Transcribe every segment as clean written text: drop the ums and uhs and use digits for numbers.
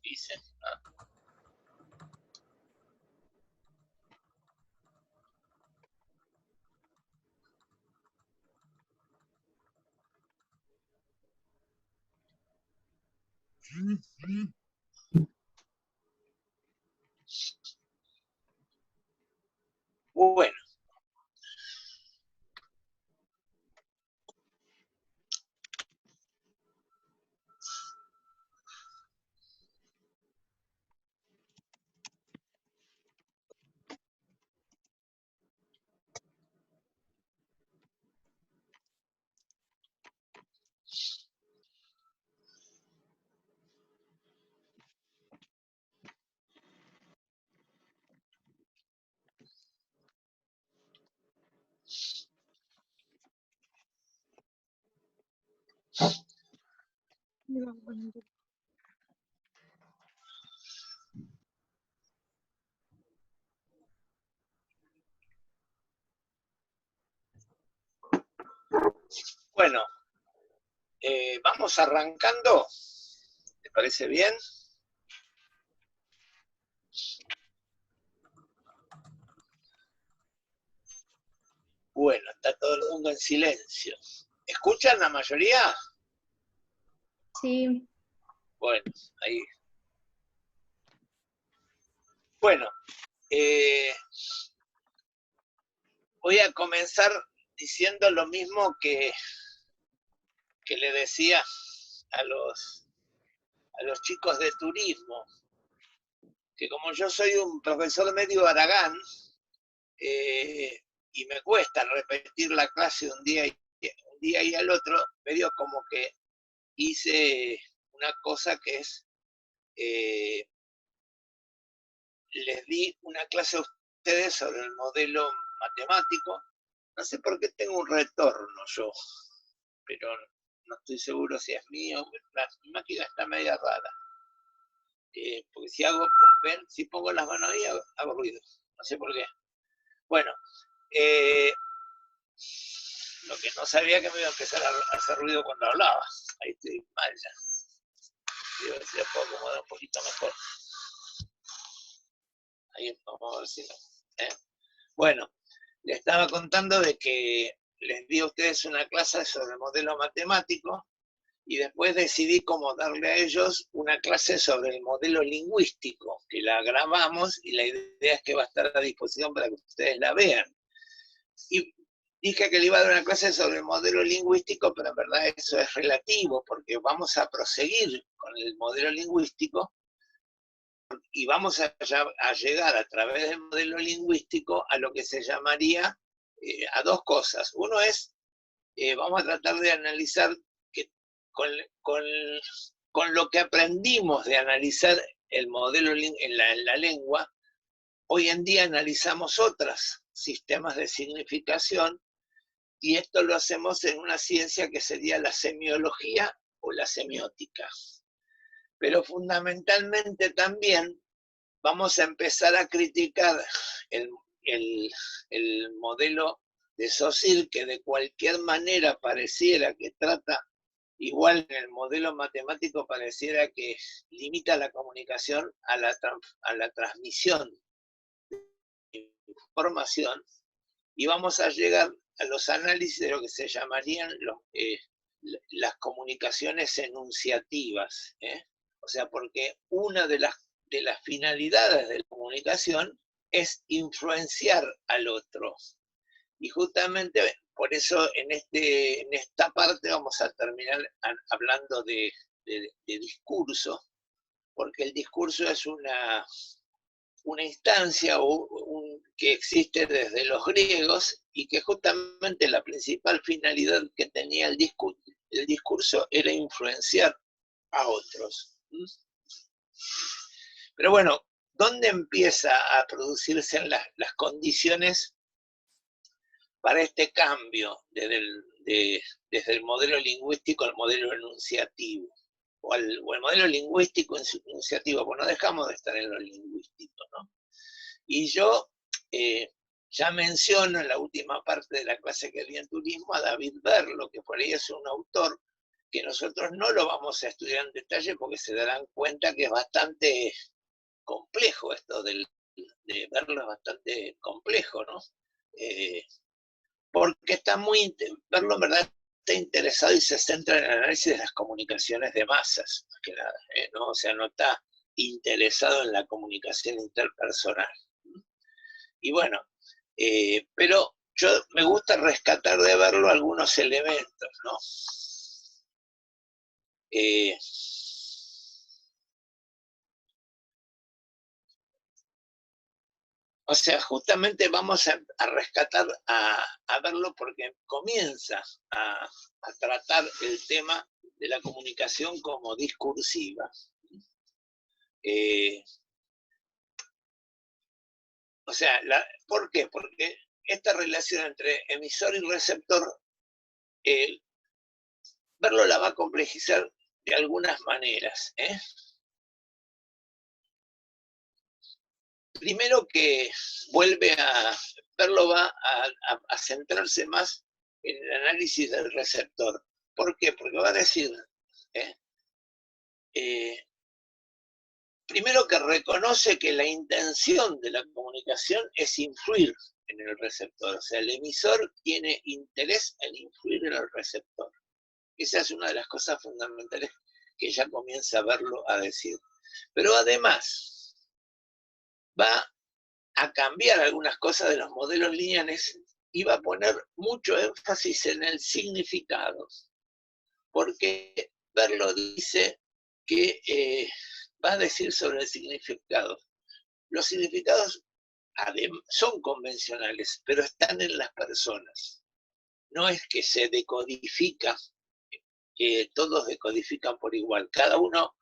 dice. Ah. Bueno. Bueno, vamos arrancando. ¿Te parece bien? Bueno, está todo el mundo en silencio. ¿Escuchan la mayoría? Sí. Bueno, ahí. Bueno, voy a comenzar diciendo lo mismo que le decía a los chicos de turismo, que como yo soy un profesor medio haragán, y me cuesta repetir la clase un día y al otro, medio como que hice una cosa que es, les di una clase a ustedes sobre el modelo matemático. No sé por qué tengo un retorno yo, pero no estoy seguro si es mío. Mi máquina está media rara. Porque si hago, ven, si pongo las manos ahí, hago ruido. No sé por qué. Bueno, lo que no sabía que me iba a empezar a hacer ruido cuando hablaba. Ahí estoy mal ya. Digo, si la puedo acomodar un poquito mejor. Ahí vamos a ver si no. Bueno, les estaba contando de que les di a ustedes una clase sobre el modelo matemático y después decidí cómo darle a ellos una clase sobre el modelo lingüístico, que la grabamos y la idea es que va a estar a disposición para que ustedes la vean. Y dije que le iba a dar una clase sobre el modelo lingüístico, pero en verdad eso es relativo, porque vamos a proseguir con el modelo lingüístico y vamos a llegar a través del modelo lingüístico a lo que se llamaría a dos cosas. Uno es, vamos a tratar de analizar que con lo que aprendimos de analizar el modelo en la lengua, hoy en día analizamos otros sistemas de significación, y esto lo hacemos en una ciencia que sería la semiología o la semiótica. Pero fundamentalmente también vamos a empezar a criticar el modelo de Saussure, que de cualquier manera pareciera que trata, igual en el modelo matemático pareciera que limita la comunicación a la transmisión de información, y vamos a llegar a los análisis de lo que se llamarían las comunicaciones enunciativas. O sea, porque una de las finalidades de la comunicación es influenciar al otro. Y justamente por eso en esta parte vamos a terminar hablando de discurso, porque el discurso es una instancia que existe desde los griegos, y que justamente la principal finalidad que tenía el discurso era influenciar a otros. Pero bueno, ¿dónde empieza a producirse las condiciones para este cambio desde el modelo lingüístico al modelo enunciativo? O el modelo lingüístico enunciativo, pues no dejamos de estar en lo lingüístico, ¿no? Y yo ya menciono en la última parte de la clase que di en turismo a David Berlo, que por ahí es un autor que nosotros no lo vamos a estudiar en detalle porque se darán cuenta que es bastante complejo esto de verlo, es bastante complejo, ¿no? Porque está verlo en verdad está interesado y se centra en el análisis de las comunicaciones de masas, más que nada, ¿no? O sea, no está interesado en la comunicación interpersonal. Y bueno, pero yo me gusta rescatar de verlo algunos elementos, ¿no? O sea, justamente vamos a rescatar, a verlo porque comienza a tratar el tema de la comunicación como discursiva. O sea, ¿por qué? Porque esta relación entre emisor y receptor, verlo la va a complejizar de algunas maneras. Primero que verlo va a centrarse más en el análisis del receptor. ¿Por qué? Porque va a decir, primero que reconoce que la intención de la comunicación es influir en el receptor. O sea, el emisor tiene interés en influir en el receptor. Esa es una de las cosas fundamentales que ya comienza a verlo a decir. Pero además va a cambiar algunas cosas de los modelos lineales y va a poner mucho énfasis en el significado. Porque Verlo dice que va a decir sobre el significado. Los significados son convencionales, pero están en las personas. No es que se decodifica, todos decodifican por igual. Cada uno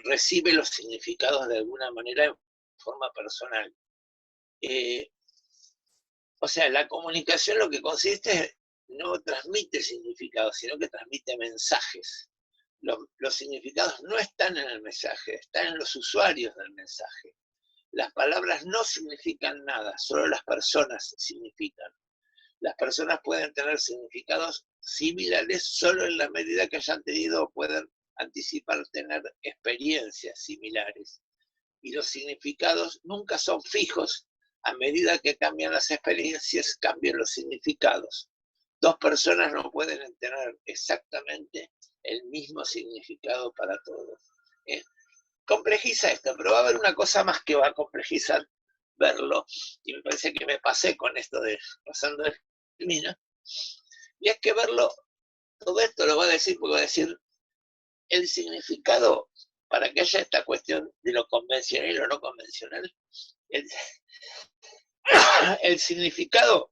recibe los significados de alguna manera en forma personal. O sea, la comunicación lo que consiste no transmite significados, sino que transmite mensajes. Los significados no están en el mensaje, están en los usuarios del mensaje. Las palabras no significan nada, solo las personas significan. Las personas pueden tener significados similares solo en la medida que hayan tenido o pueden anticipar tener experiencias similares. Y los significados nunca son fijos. A medida que cambian las experiencias, cambian los significados. Dos personas no pueden tener exactamente el mismo significado para todos. Complejiza esto, pero va a haber una cosa más que va a complejizar verlo, y me parece que me pasé con esto de pasando de mina, y es que verlo, todo esto lo va a decir, porque va a decir el significado, para que haya esta cuestión de lo convencional o no convencional, el significado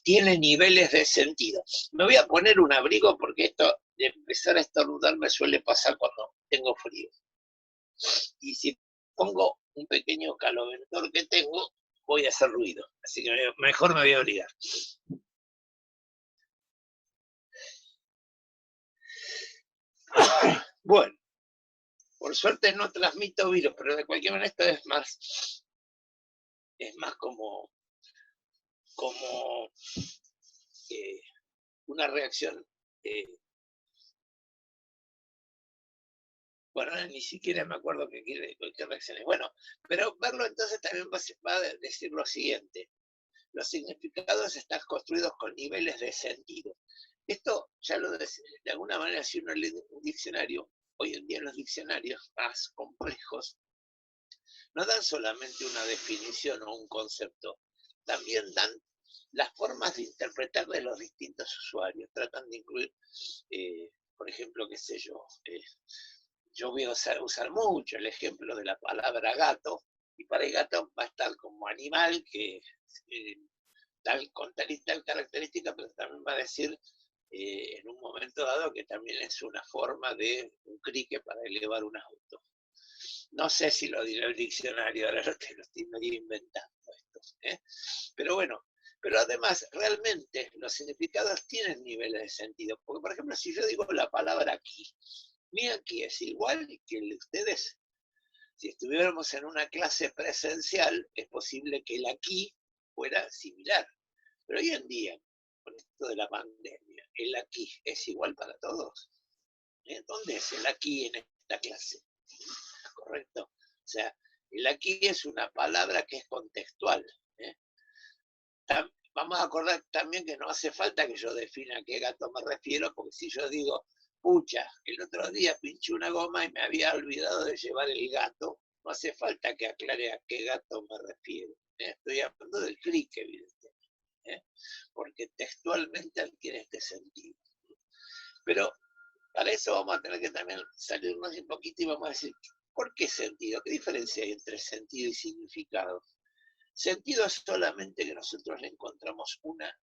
tiene niveles de sentido. Me voy a poner un abrigo porque esto de empezar a estornudar me suele pasar cuando tengo frío. Y si pongo un pequeño caloventor que tengo, voy a hacer ruido. Así que mejor me voy a abrigar. Bueno, por suerte no transmito virus, pero de cualquier manera esto es más como una reacción. Bueno, ni siquiera me acuerdo qué reacciones. Bueno, pero verlo entonces también va a decir lo siguiente. Los significados están construidos con niveles de sentido. Esto ya lo de alguna manera, si uno lee un diccionario, hoy en día los diccionarios más complejos no dan solamente una definición o un concepto, también dan las formas de interpretar de los distintos usuarios. Tratan de incluir, por ejemplo, qué sé yo voy a usar mucho el ejemplo de la palabra gato, y para el gato va a estar como animal que con tal y tal característica, pero también va a decir en un momento dado que también es una forma de un crique para elevar un auto. No sé si lo dirá el diccionario, ahora lo estoy medio inventando esto. Pero bueno, pero además, realmente los significados tienen niveles de sentido. Porque, por ejemplo, si yo digo la palabra aquí, mi aquí es igual que el de ustedes. Si estuviéramos en una clase presencial, es posible que el aquí fuera similar. Pero hoy en día, con esto de la pandemia, el aquí es igual para todos. ¿Dónde es el aquí en esta clase? ¿Correcto? O sea, el aquí es una palabra que es contextual. ¿eh? Vamos a acordar también que no hace falta que yo defina a qué gato me refiero, porque si yo digo, pucha, el otro día pinché una goma y me había olvidado de llevar el gato, no hace falta que aclare a qué gato me refiero. Estoy hablando del clic, evidentemente, porque textualmente adquiere este sentido. Pero para eso vamos a tener que también salirnos un poquito y vamos a decir, ¿por qué sentido? ¿Qué diferencia hay entre sentido y significado? Sentido es solamente que nosotros le encontramos una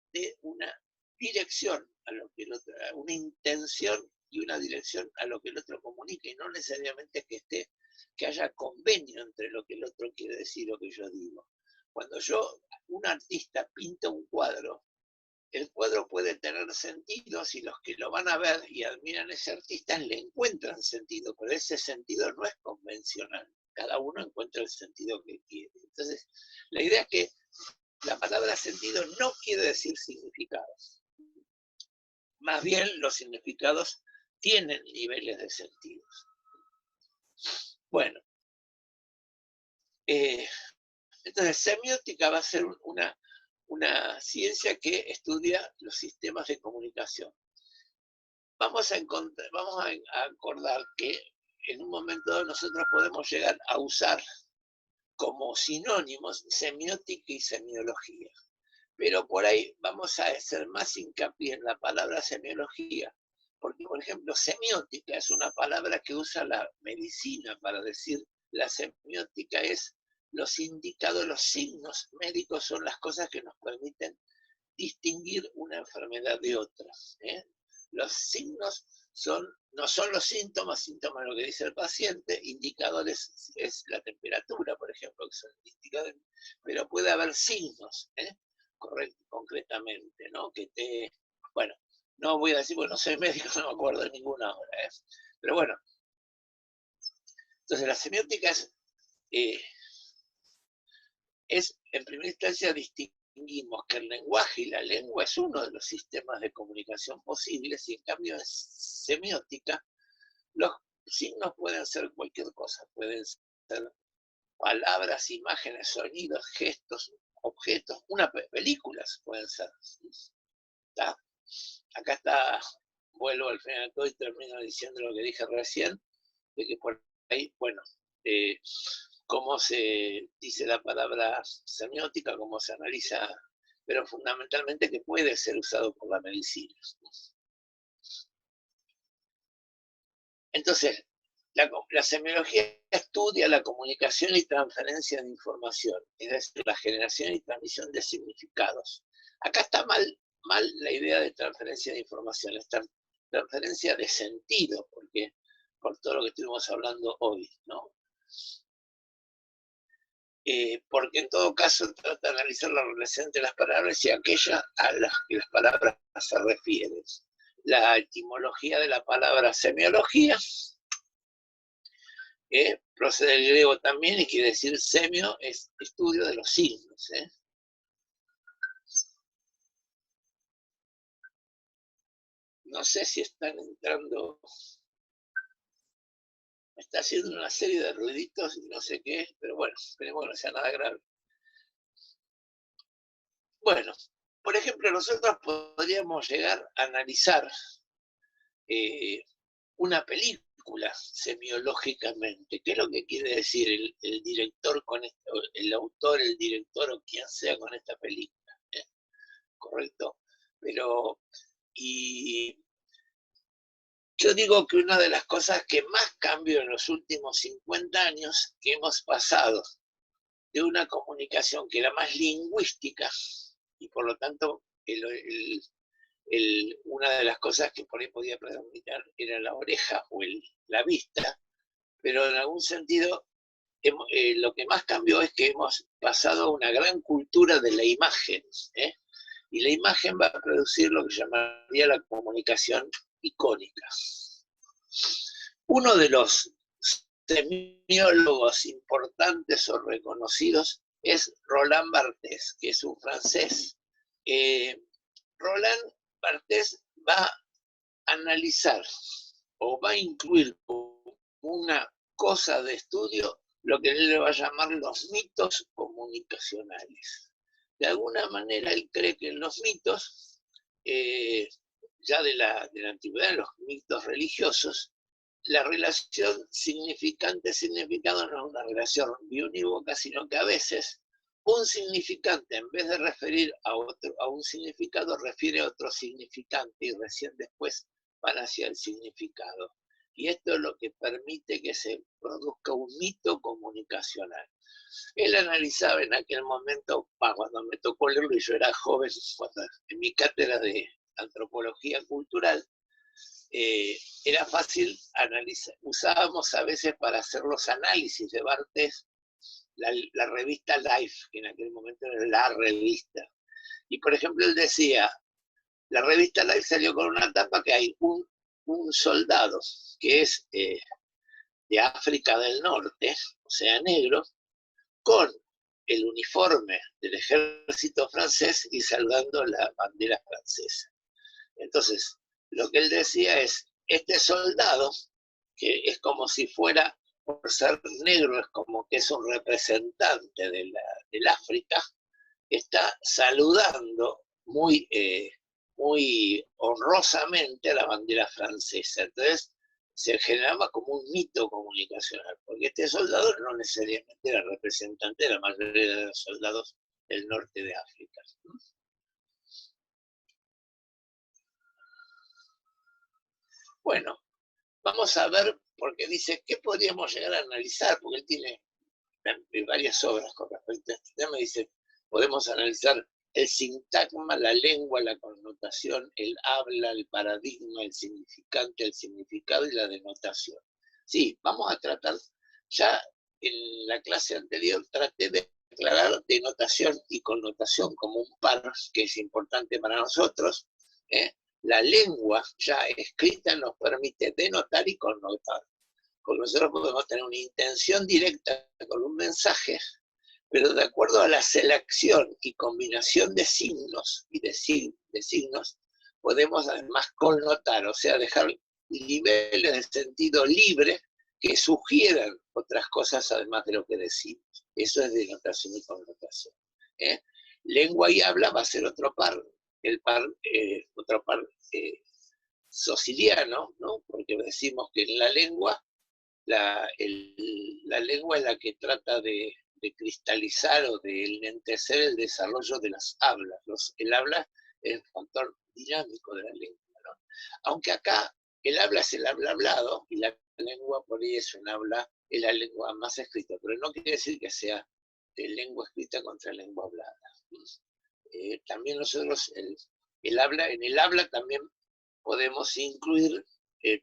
dirección a lo que el otro, una intención y una dirección a lo que el otro comunica, y no necesariamente que haya convenio entre lo que el otro quiere decir o que yo digo. Cuando un artista pinta un cuadro, el cuadro puede tener sentido si los que lo van a ver y admiran a ese artista le encuentran sentido, pero ese sentido no es convencional. Cada uno encuentra el sentido que quiere. Entonces, la idea es que la palabra sentido no quiere decir significados. Más bien, los significados tienen niveles de sentidos. Bueno, entonces semiótica va a ser una ciencia que estudia los sistemas de comunicación. Vamos a acordar que en un momento dado nosotros podemos llegar a usar como sinónimos semiótica y semiología. Pero por ahí vamos a hacer más hincapié en la palabra semiología, porque, por ejemplo, semiótica es una palabra que usa la medicina para decir, la semiótica es los indicados, los signos médicos son las cosas que nos permiten distinguir una enfermedad de otra. Los signos no son los síntomas, síntomas lo que dice el paciente, indicadores es la temperatura, por ejemplo, que son indicadores, pero puede haber signos, concretamente, ¿no? Bueno, no voy a decir, bueno, soy médico, no me acuerdo de ninguna ahora, pero bueno. Entonces la semiótica es en primera instancia distinguimos que el lenguaje y la lengua es uno de los sistemas de comunicación posibles, y en cambio en semiótica los signos pueden ser cualquier cosa, pueden ser palabras, imágenes, sonidos, gestos, objetos, películas pueden ser. ¿Está? Acá está, vuelvo al final de todo y termino diciendo lo que dije recién, de que por ahí, bueno, cómo se dice la palabra semiótica, cómo se analiza, pero fundamentalmente que puede ser usado por la medicina. Entonces, la semiología estudia la comunicación y transferencia de información, es decir, la generación y transmisión de significados. Acá está mal la idea de transferencia de información, es transferencia de sentido, porque por todo lo que estuvimos hablando hoy, ¿no? Porque en todo caso trata de analizar la relación entre las palabras y aquellas a las que las palabras se refieren. La etimología de la palabra semiología procede del griego también y quiere decir semio, es estudio de los signos. No sé si están entrando, me está haciendo una serie de ruiditos y no sé qué, pero bueno, esperemos que no sea nada grave. Bueno, por ejemplo, nosotros podríamos llegar a analizar una película semiológicamente. ¿Qué es lo que quiere decir el director con esto, el autor, el director o quien sea con esta película? ¿Correcto? Pero, y yo digo que una de las cosas que más cambió en los últimos 50 años, que hemos pasado de una comunicación que era más lingüística, y por lo tanto una de las cosas que por ahí podía predominar era la oreja o la vista, pero en algún sentido lo que más cambió es que hemos pasado a una gran cultura de la imagen, y la imagen va a producir lo que llamaría la comunicación icónica. Uno de los semiólogos importantes o reconocidos es Roland Barthes, que es un francés. Roland Barthes va a analizar o va a incluir como una cosa de estudio lo que él le va a llamar los mitos comunicacionales. De alguna manera él cree que en los mitos, ya de la antigüedad, los mitos religiosos, la relación significante-significado no es una relación biunívoca, sino que a veces un significante, en vez de referir a un significado, refiere a otro significante y recién después van hacia el significado. Y esto es lo que permite que se produzca un mito comunicacional. Él analizaba en aquel momento, cuando me tocó leerlo y yo era joven, en mi cátedra de antropología cultural, era fácil analizar. Usábamos a veces para hacer los análisis de Barthes la revista Life, que en aquel momento era la revista. Y por ejemplo, él decía, la revista Life salió con una tapa que hay un soldado que es de África del Norte, o sea, negro, con el uniforme del ejército francés y salvando la bandera francesa. Entonces, lo que él decía es, este soldado, que es como si fuera, por ser negro, es como que es un representante del África, está saludando muy, muy honrosamente a la bandera francesa. Entonces, se generaba como un mito comunicacional, porque este soldado no necesariamente era representante de la mayoría de los soldados del norte de África. Bueno, vamos a ver, porque dice, ¿qué podríamos llegar a analizar? Porque él tiene varias obras con respecto a este tema. Dice, podemos analizar el sintagma, la lengua, la connotación, el habla, el paradigma, el significante, el significado y la denotación. Sí, vamos a tratar, ya en la clase anterior traté de aclarar denotación y connotación como un par que es importante para nosotros. La lengua ya escrita nos permite denotar y connotar. Porque nosotros podemos tener una intención directa con un mensaje, pero de acuerdo a la selección y combinación de signos y de signos, podemos además connotar, o sea, dejar niveles de sentido libre que sugieran otras cosas además de lo que decimos. Eso es denotación y connotación. Lengua y habla va a ser otro par, otro par sociliano, ¿no? Porque decimos que en la lengua la lengua es la que trata de cristalizar o de enlentecer el desarrollo de las hablas. El habla es el factor dinámico de la lengua, ¿no? Aunque acá el habla es el habla hablado y la lengua por ahí es la lengua más escrita, pero no quiere decir que sea de lengua escrita contra lengua hablada. También nosotros, en el habla también podemos incluir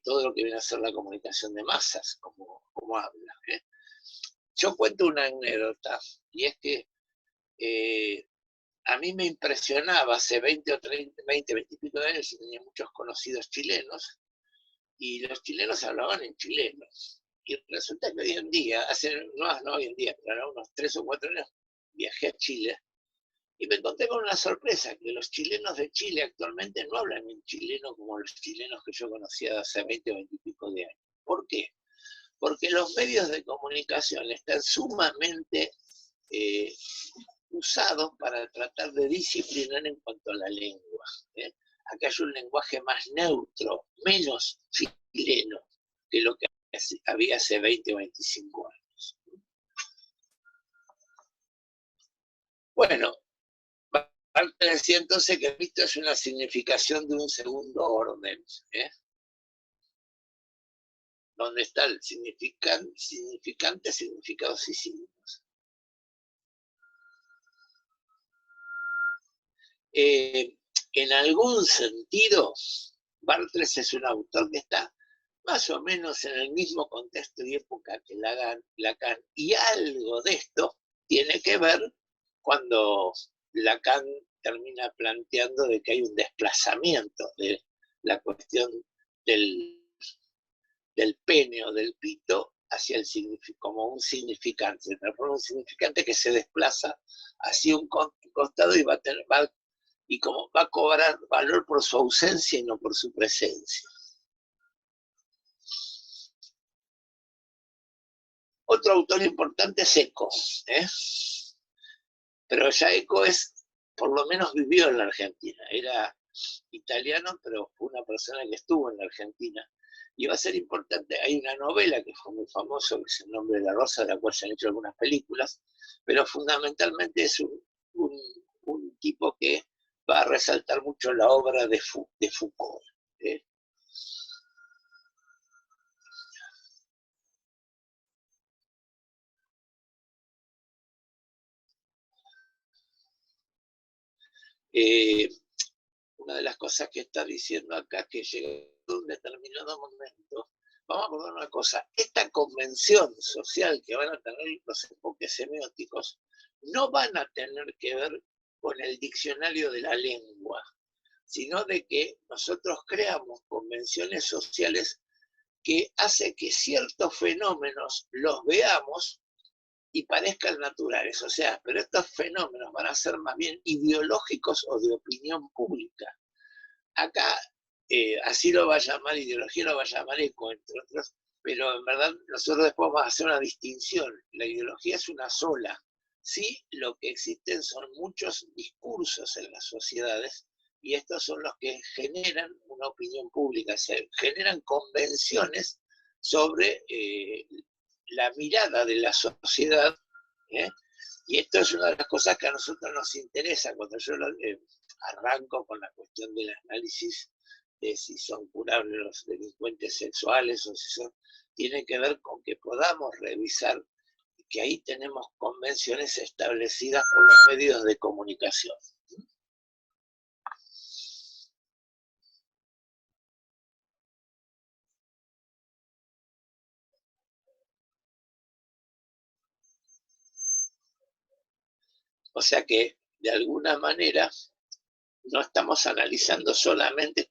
todo lo que viene a ser la comunicación de masas, como habla. Yo cuento una anécdota, y es que a mí me impresionaba hace 20 y pico de años, y tenía muchos conocidos chilenos, y los chilenos hablaban en chileno. Y resulta que hoy en día, no hoy en día, pero ahora unos 3 o 4 años, viajé a Chile, y me encontré con una sorpresa, que los chilenos de Chile actualmente no hablan en chileno como los chilenos que yo conocía hace 20 o 20 y pico de años. ¿Por qué? Porque los medios de comunicación están sumamente usados para tratar de disciplinar en cuanto a la lengua. Acá hay un lenguaje más neutro, menos chileno que lo que había hace 20 o 25 años. Bueno, Barthes decía entonces que el mito es una significación de un segundo orden, donde está el significante, significados y signos. En algún sentido, Barthes es un autor que está más o menos en el mismo contexto y época que Lacan, y algo de esto tiene que ver cuando Lacan termina planteando de que hay un desplazamiento de la cuestión del pene o del pito hacia el como un significante, un significante que se desplaza hacia un costado y va a cobrar valor por su ausencia y no por su presencia. Otro autor importante es Eco, ¿eh? Pero ya Eco por lo menos vivió en la Argentina. Era italiano, pero fue una persona que estuvo en la Argentina. Y va a ser importante, hay una novela que fue muy famosa, que es El nombre de la rosa, de la cual se han hecho algunas películas, pero fundamentalmente es un tipo que va a resaltar mucho la obra de Foucault. ¿eh? Una de las cosas que está diciendo acá es que llega a un determinado momento. Vamos a acordar una cosa, esta convención social que van a tener los enfoques semióticos no van a tener que ver con el diccionario de la lengua, sino de que nosotros creamos convenciones sociales que hace que ciertos fenómenos los veamos y parezcan naturales. O sea, pero estos fenómenos van a ser más bien ideológicos o de opinión pública. Acá, así lo va a llamar ideología, lo va a llamar Eco, entre otros, pero en verdad nosotros después vamos a hacer una distinción. La ideología es una sola. Sí, lo que existen son muchos discursos en las sociedades y estos son los que generan una opinión pública, se generan convenciones sobre la mirada de la sociedad, ¿eh? Y esto es una de las cosas que a nosotros nos interesa cuando yo arranco con la cuestión del análisis de si son curables los delincuentes sexuales o si son, tiene que ver con que podamos revisar que ahí tenemos convenciones establecidas por los medios de comunicación. O sea que, de alguna manera, no estamos analizando solamente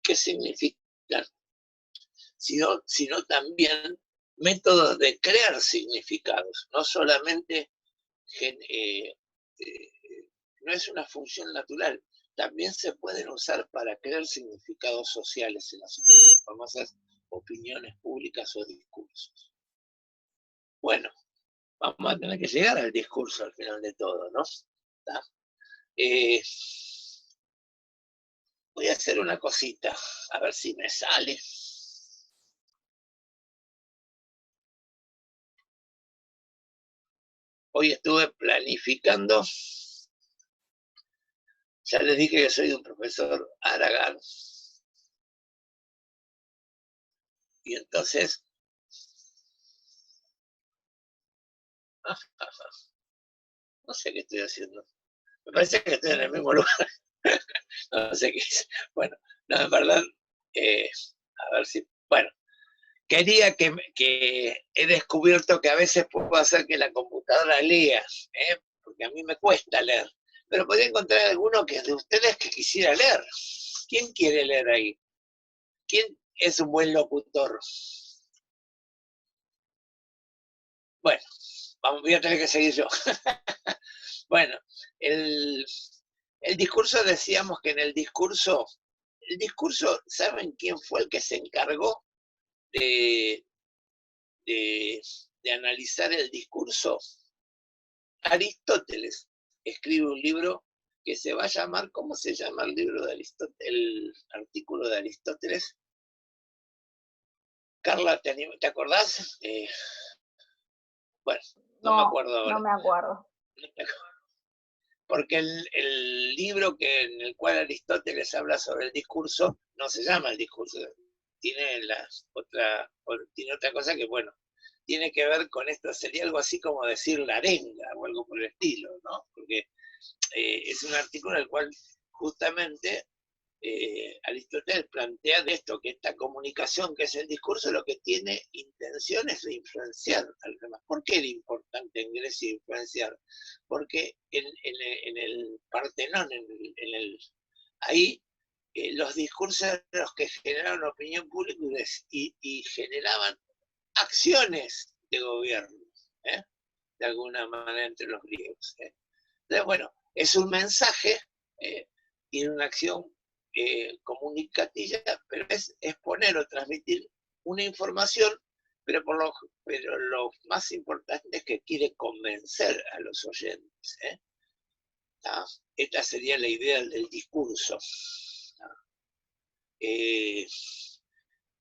qué significan, sino también métodos de crear significados, no solamente no es una función natural, también se pueden usar para crear significados sociales en las famosas opiniones públicas o discursos. Bueno, vamos a tener que llegar al discurso al final de todo, ¿no? Voy a hacer una cosita, a ver si me sale. Hoy estuve planificando, ya les dije que soy un profesor Aragán, y entonces, no sé qué estoy haciendo, me parece que estoy en el mismo lugar, no sé qué es. Bueno, no, en verdad, a ver si, bueno, quería que he descubierto que a veces puedo hacer que la computadora lea, porque a mí me cuesta leer, pero podría encontrar alguno que de ustedes que quisiera leer. ¿Quién quiere leer ahí? ¿Quién es un buen locutor? Bueno, voy a tener que seguir yo. Bueno, el discurso, decíamos que en el discurso, ¿saben quién fue el que se encargó de analizar el discurso? Aristóteles escribe un libro que se va a llamar, ¿cómo se llama el libro de Aristóteles? El artículo de Aristóteles. Carla, ¿te acordás? Bueno, no me acuerdo ahora. No me acuerdo. Porque el libro en el cual Aristóteles habla sobre el discurso no se llama el discurso, tiene otra cosa que, bueno, tiene que ver con esto, sería algo así como decir la arenga o algo por el estilo, ¿no? Porque es un artículo en el cual justamente Aristóteles plantea de esto, que esta comunicación que es el discurso lo que tiene intenciones de influenciar a los demás. ¿Por qué era importante en Grecia influenciar? Porque en el Partenón, ahí los discursos eran los que generaban opinión pública y generaban acciones de gobierno, de alguna manera entre los griegos. Entonces, bueno, es un mensaje, tiene una acción comunicativa, pero es exponer o transmitir una información, pero lo más importante es que quiere convencer a los oyentes. Esta sería la idea del discurso.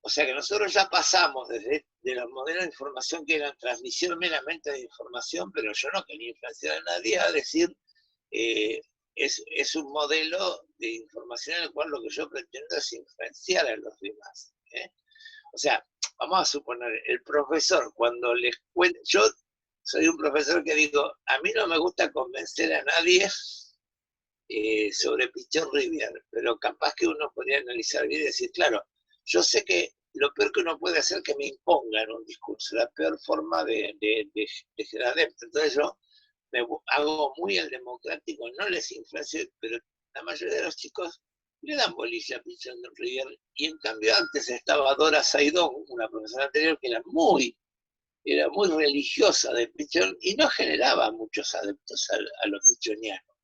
O sea que nosotros ya pasamos desde de los modelos de información que eran transmisión meramente de información, pero yo no quería influenciar a nadie a decir, es un modelo de información en el cual lo que yo pretendo es influenciar a los demás. O sea, vamos a suponer, el profesor, cuando les cuento, yo soy un profesor que digo, a mí no me gusta convencer a nadie sobre Pichón Rivière, pero capaz que uno podría analizar bien y decir, claro, yo sé que lo peor que uno puede hacer es que me impongan un discurso, la peor forma de generar adeptos. Entonces yo me hago muy el democrático, no les influencio, pero la mayoría de los chicos le dan bolilla a Pichón Rivière, y en cambio antes estaba Dora Saidón, una profesora anterior que era muy religiosa de Pichón y no generaba muchos adeptos a los pichonianos.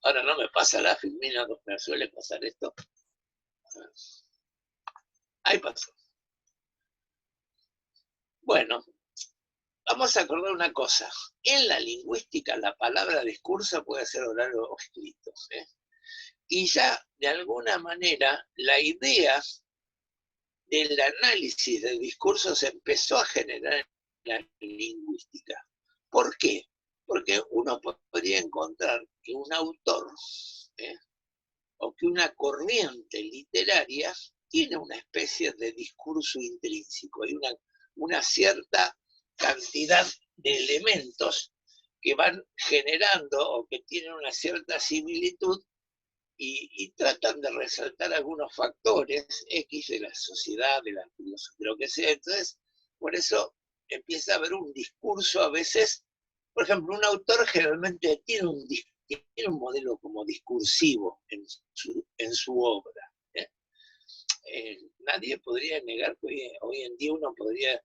Ahora no me pasa la Filmina, me suele pasar esto. Ahí pasó. Bueno, vamos a acordar una cosa. En la lingüística la palabra discurso puede ser oral o escrito. Y ya de alguna manera la idea del análisis del discurso se empezó a generar en la lingüística. ¿Por qué? Porque uno podría encontrar que un autor o que una corriente literaria tiene una especie de discurso intrínseco, hay una cierta cantidad de elementos que van generando o que tienen una cierta similitud y tratan de resaltar algunos factores X de la sociedad, de la filosofía, de lo que sea. Entonces, por eso empieza a haber un discurso a veces, por ejemplo, un autor generalmente tiene un modelo como discursivo en su obra. Nadie podría negar que hoy en día uno podría,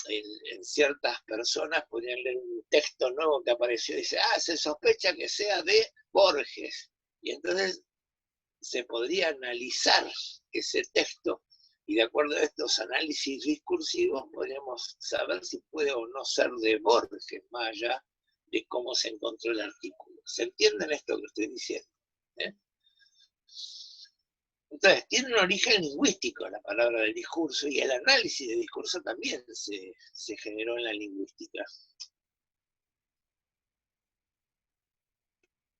en ciertas personas, podrían leer un texto nuevo que apareció y dice, se sospecha que sea de Borges. Y entonces se podría analizar ese texto y de acuerdo a estos análisis discursivos podríamos saber si puede o no ser de Borges, más allá de cómo se encontró el artículo. ¿Se entienden esto que estoy diciendo? Entonces, tiene un origen lingüístico la palabra del discurso, y el análisis de discurso también se generó en la lingüística.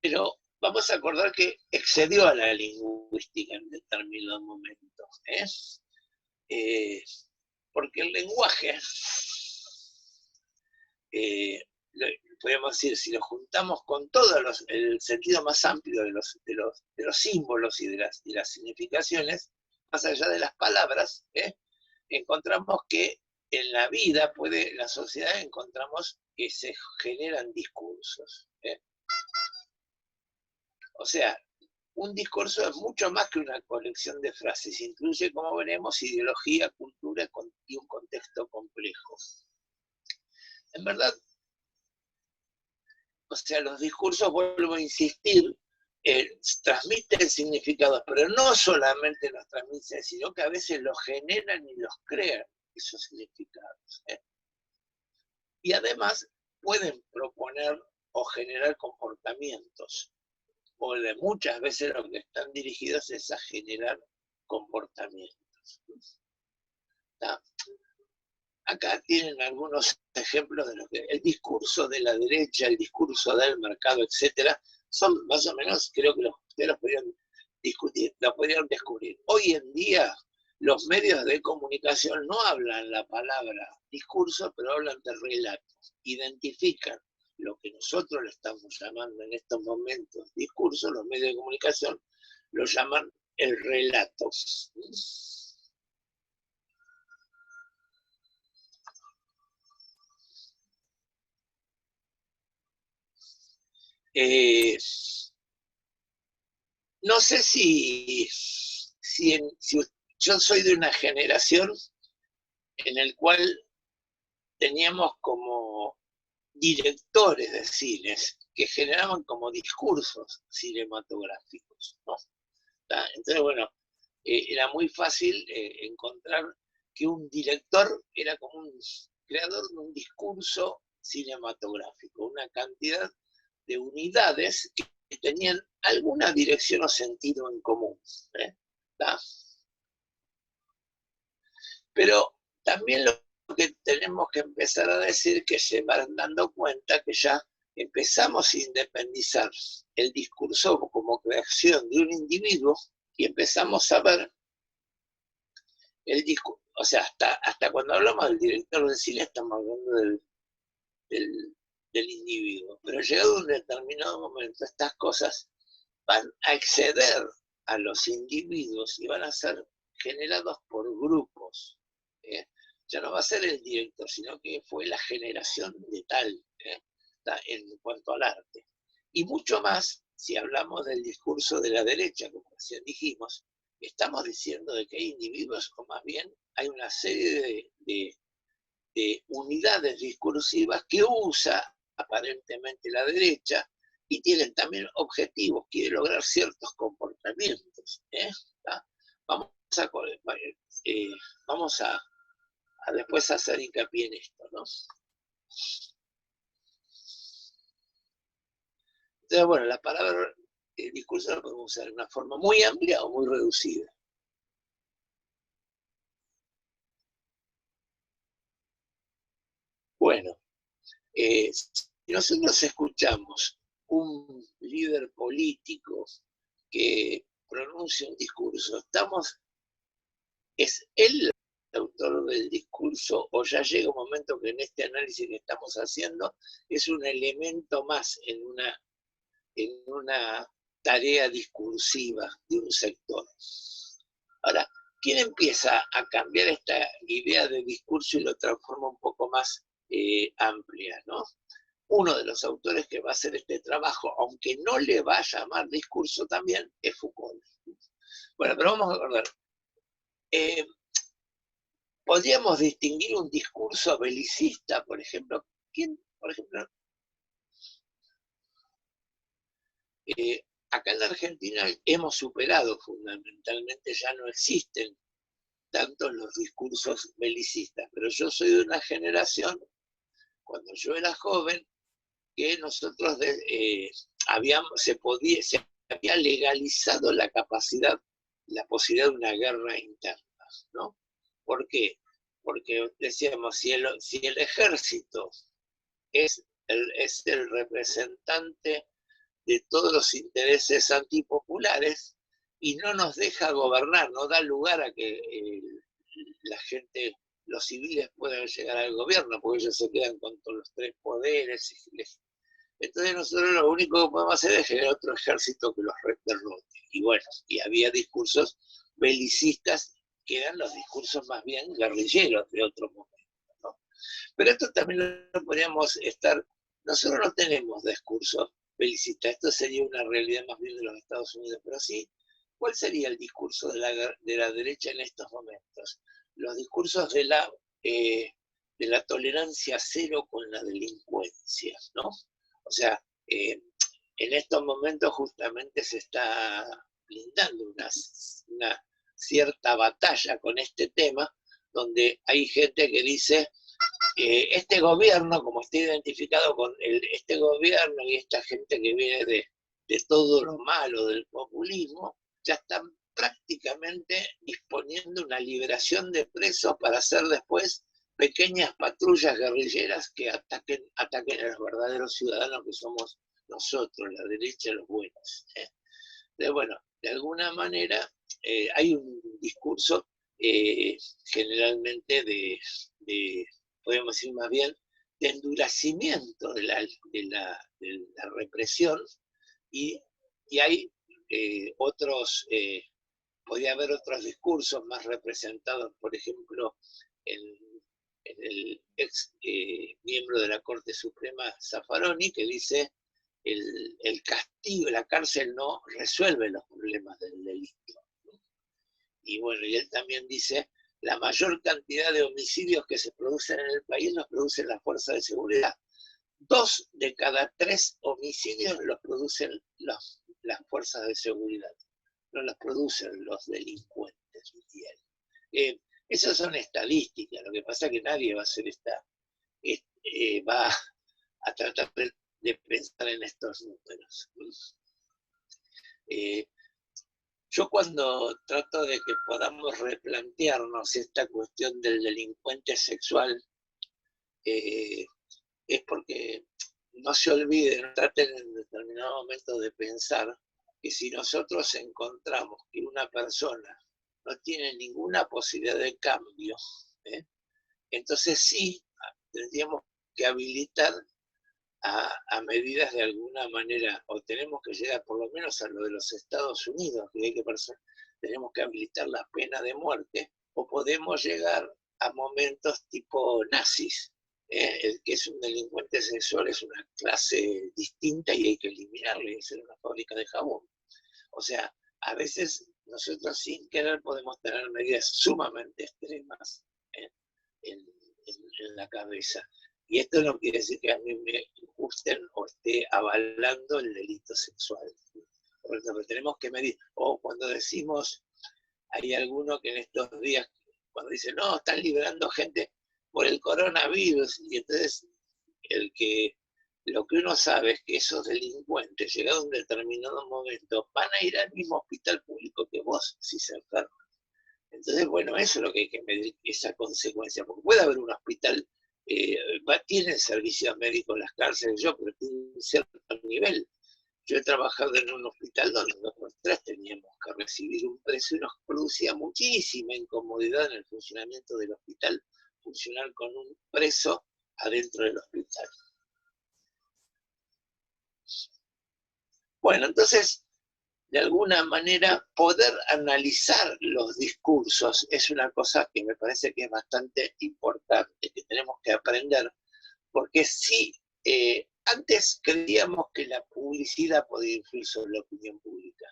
Pero vamos a acordar que excedió a la lingüística en determinados momentos. Porque el lenguaje, podemos decir, si lo juntamos con todo el sentido más amplio de los símbolos y de las significaciones, más allá de las palabras, encontramos que en la vida, en la sociedad, encontramos que se generan discursos. O sea, un discurso es mucho más que una colección de frases, incluye, como veremos, ideología, cultura y un contexto complejo. En verdad, o sea, los discursos, vuelvo a insistir, transmiten significados, pero no solamente los transmiten, sino que a veces los generan y los crean, esos significados. Y además pueden proponer o generar comportamientos, o de muchas veces lo que están dirigidos es a generar comportamientos. Acá tienen algunos ejemplos de lo que el discurso de la derecha, el discurso del mercado, etcétera, son más o menos, creo que ustedes los podrían discutir, los podrían descubrir. Hoy en día los medios de comunicación no hablan la palabra discurso, pero hablan de relatos, identifican lo que nosotros le estamos llamando en estos momentos discurso, los medios de comunicación lo llaman el relato. No sé si yo soy de una generación en el cual teníamos como directores de cines que generaban como discursos cinematográficos, ¿no? Entonces, bueno, era muy fácil encontrar que un director era como un creador de un discurso cinematográfico, una cantidad de unidades que tenían alguna dirección o sentido en común. Pero también lo que tenemos que empezar a decir que se van dando cuenta que ya empezamos a independizar el discurso como creación de un individuo y empezamos a ver el discurso, o sea, hasta cuando hablamos del director del cine estamos hablando del individuo, pero llegado a un determinado momento estas cosas van a exceder a los individuos y van a ser generados por grupos. Ya no va a ser el director, sino que fue la generación de tal, en cuanto al arte. Y mucho más, si hablamos del discurso de la derecha, como recién dijimos, estamos diciendo de que hay individuos, o más bien hay una serie de unidades discursivas que usa aparentemente la derecha y tienen también objetivos, quiere lograr ciertos comportamientos. Vamos a después hacer hincapié en esto, ¿no? Entonces, bueno, la palabra discurso la podemos usar de una forma muy amplia o muy reducida. Bueno, si nosotros escuchamos un líder político que pronuncia un discurso, ¿es él el autor del discurso o ya llega un momento que en este análisis que estamos haciendo es un elemento más en una tarea discursiva de un sector? Ahora, ¿quién empieza a cambiar esta idea de discurso y lo transforma un poco más amplia, ¿no? Uno de los autores que va a hacer este trabajo, aunque no le va a llamar discurso también, es Foucault. Bueno, pero vamos a recordar. Podríamos distinguir un discurso belicista, por ejemplo. ¿Quién, por ejemplo? Acá en la Argentina hemos superado fundamentalmente, ya no existen tantos los discursos belicistas, pero yo soy de una generación, cuando yo era joven, que nosotros se había legalizado la posibilidad de una guerra interna, ¿no? ¿Por qué? Porque decíamos, si el ejército es el representante de todos los intereses antipopulares y no nos deja gobernar, no da lugar a que la gente, los civiles puedan llegar al gobierno, porque ellos se quedan con todos los tres poderes. Entonces nosotros lo único que podemos hacer es generar otro ejército que los derrote. Y bueno, y había discursos belicistas que eran los discursos más bien guerrilleros de otro momento, ¿no? Pero esto también lo podríamos estar, nosotros no tenemos discursos belicistas, esto sería una realidad más bien de los Estados Unidos, pero sí, ¿cuál sería el discurso de la derecha en estos momentos? Los discursos de la tolerancia cero con la delincuencia, ¿no? O sea, en estos momentos justamente se está blindando una cierta batalla con este tema, donde hay gente que dice, este gobierno, como está identificado con este gobierno y esta gente que viene de todo lo malo del populismo, ya están prácticamente disponiendo una liberación de presos para hacer después pequeñas patrullas guerrilleras que ataquen a los verdaderos ciudadanos que somos nosotros, la derecha, los buenos. Bueno, de alguna manera hay un discurso generalmente podemos decir más bien, de endurecimiento de la represión y hay podría haber otros discursos más representados, por ejemplo, en el ex miembro de la Corte Suprema, Zaffaroni, que dice el castigo, la cárcel no resuelve los problemas del delito. Y bueno, y él también dice, la mayor cantidad de homicidios que se producen en el país los producen las fuerzas de seguridad. 2 de cada 3 homicidios los producen las fuerzas de seguridad. no las producen los delincuentes. Esas son estadísticas, lo que pasa es que nadie va a hacer va a tratar de pensar en estos números. Yo cuando trato de que podamos replantearnos esta cuestión del delincuente sexual, es porque no se olviden, traten en determinado momento de pensar que si nosotros encontramos que una persona no tiene ninguna posibilidad de cambio, entonces sí tendríamos que habilitar a medidas de alguna manera, o tenemos que llegar por lo menos a lo de los Estados Unidos, que hay que tenemos que habilitar la pena de muerte, o podemos llegar a momentos tipo nazis. El que es un delincuente sexual es una clase distinta y hay que eliminarle, es una fábrica de jabón. O sea, a veces nosotros sin querer podemos tener medidas sumamente extremas en la cabeza. Y esto no quiere decir que a mí me gusten o esté avalando el delito sexual. Porque tenemos que medir. O cuando decimos, hay alguno que en estos días, cuando dice, no, están liberando gente por el coronavirus, y entonces lo que uno sabe es que esos delincuentes, llegado a un determinado momento, van a ir al mismo hospital público que vos, si se enferman. Entonces, bueno, eso es lo que hay que medir, esa consecuencia, porque puede haber un hospital, tienen servicios médicos las cárceles, pero tiene un cierto nivel. Yo he trabajado en un hospital donde nosotros teníamos que recibir un precio y nos producía muchísima incomodidad en el funcionamiento del hospital, funcionar con un preso adentro del hospital. Bueno, entonces, de alguna manera, poder analizar los discursos es una cosa que me parece que es bastante importante, que tenemos que aprender, porque sí, antes creíamos que la publicidad podía influir sobre la opinión pública.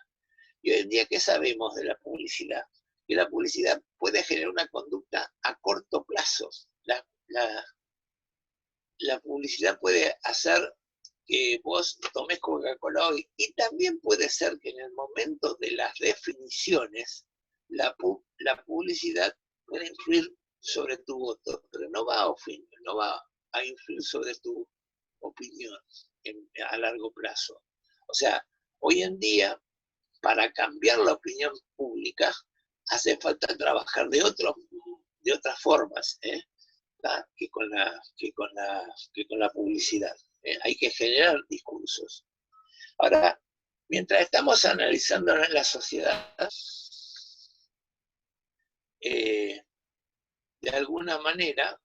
Y hoy en día, ¿qué sabemos de la publicidad? Que la publicidad puede generar una conducta a corto plazo. La publicidad puede hacer que vos tomes Coca-Cola hoy, y también puede ser que en el momento de las definiciones la publicidad puede influir sobre tu voto, pero no va a influir sobre tu opinión a largo plazo. O sea, hoy en día, para cambiar la opinión pública, hace falta trabajar de otras formas, que con la publicidad. Hay que generar discursos. Ahora, mientras estamos analizando en la sociedad, de alguna manera,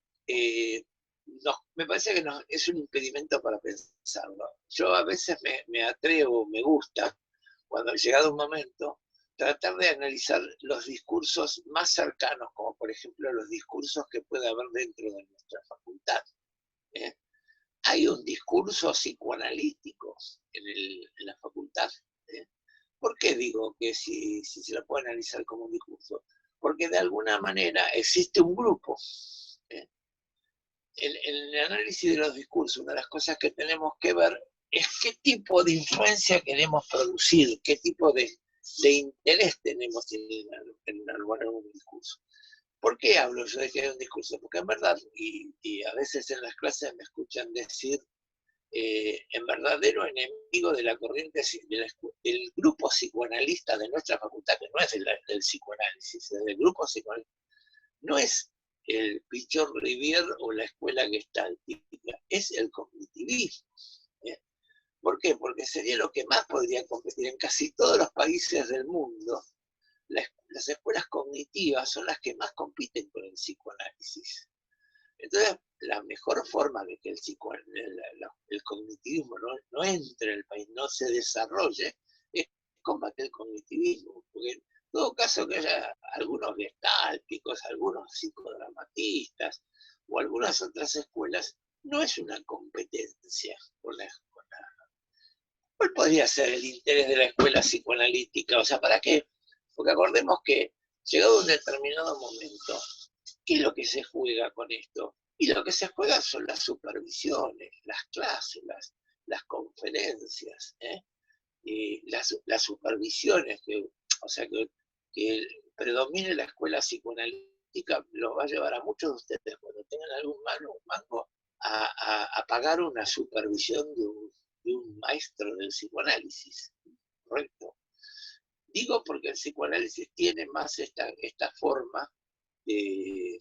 me parece que es un impedimento para pensarlo. Yo a veces me atrevo, me gusta, cuando ha llegado un momento, tratar de analizar los discursos más cercanos, como por ejemplo los discursos que puede haber dentro de nuestra facultad. Hay un discurso psicoanalítico en la facultad. ¿Por qué digo que si se lo puede analizar como un discurso? Porque de alguna manera existe un grupo. En el análisis de los discursos, una de las cosas que tenemos que ver es qué tipo de influencia queremos producir, qué tipo de interés tenemos en algún discurso. ¿Por qué hablo yo de que hay un discurso? Porque en verdad, y a veces en las clases me escuchan decir, en verdadero enemigo de la corriente del grupo psicoanalista de nuestra facultad, que no es del psicoanálisis, es del grupo psicoanalista, no es el Pichon Rivière o la escuela gestáltica, es el cognitivismo. ¿Por qué? Porque sería lo que más podría competir en casi todos los países del mundo. Las escuelas cognitivas son las que más compiten con el psicoanálisis. Entonces, la mejor forma de que el cognitivismo no entre en el país, no se desarrolle, es combatir el cognitivismo. Porque en todo caso que haya algunos gestálticos, algunos psicodramatistas o algunas otras escuelas, no es una competencia con la escuela. ¿Cuál podría ser el interés de la escuela psicoanalítica? O sea, ¿para qué? Porque acordemos que, llegado a un determinado momento, ¿qué es lo que se juega con esto? Y lo que se juega son las supervisiones, las clases, las conferencias, y las supervisiones, que o sea, que predomine la escuela psicoanalítica los va a llevar a muchos de ustedes, cuando tengan algún mango, a pagar una supervisión de un maestro del psicoanálisis, ¿correcto? Digo porque el psicoanálisis tiene más esta forma de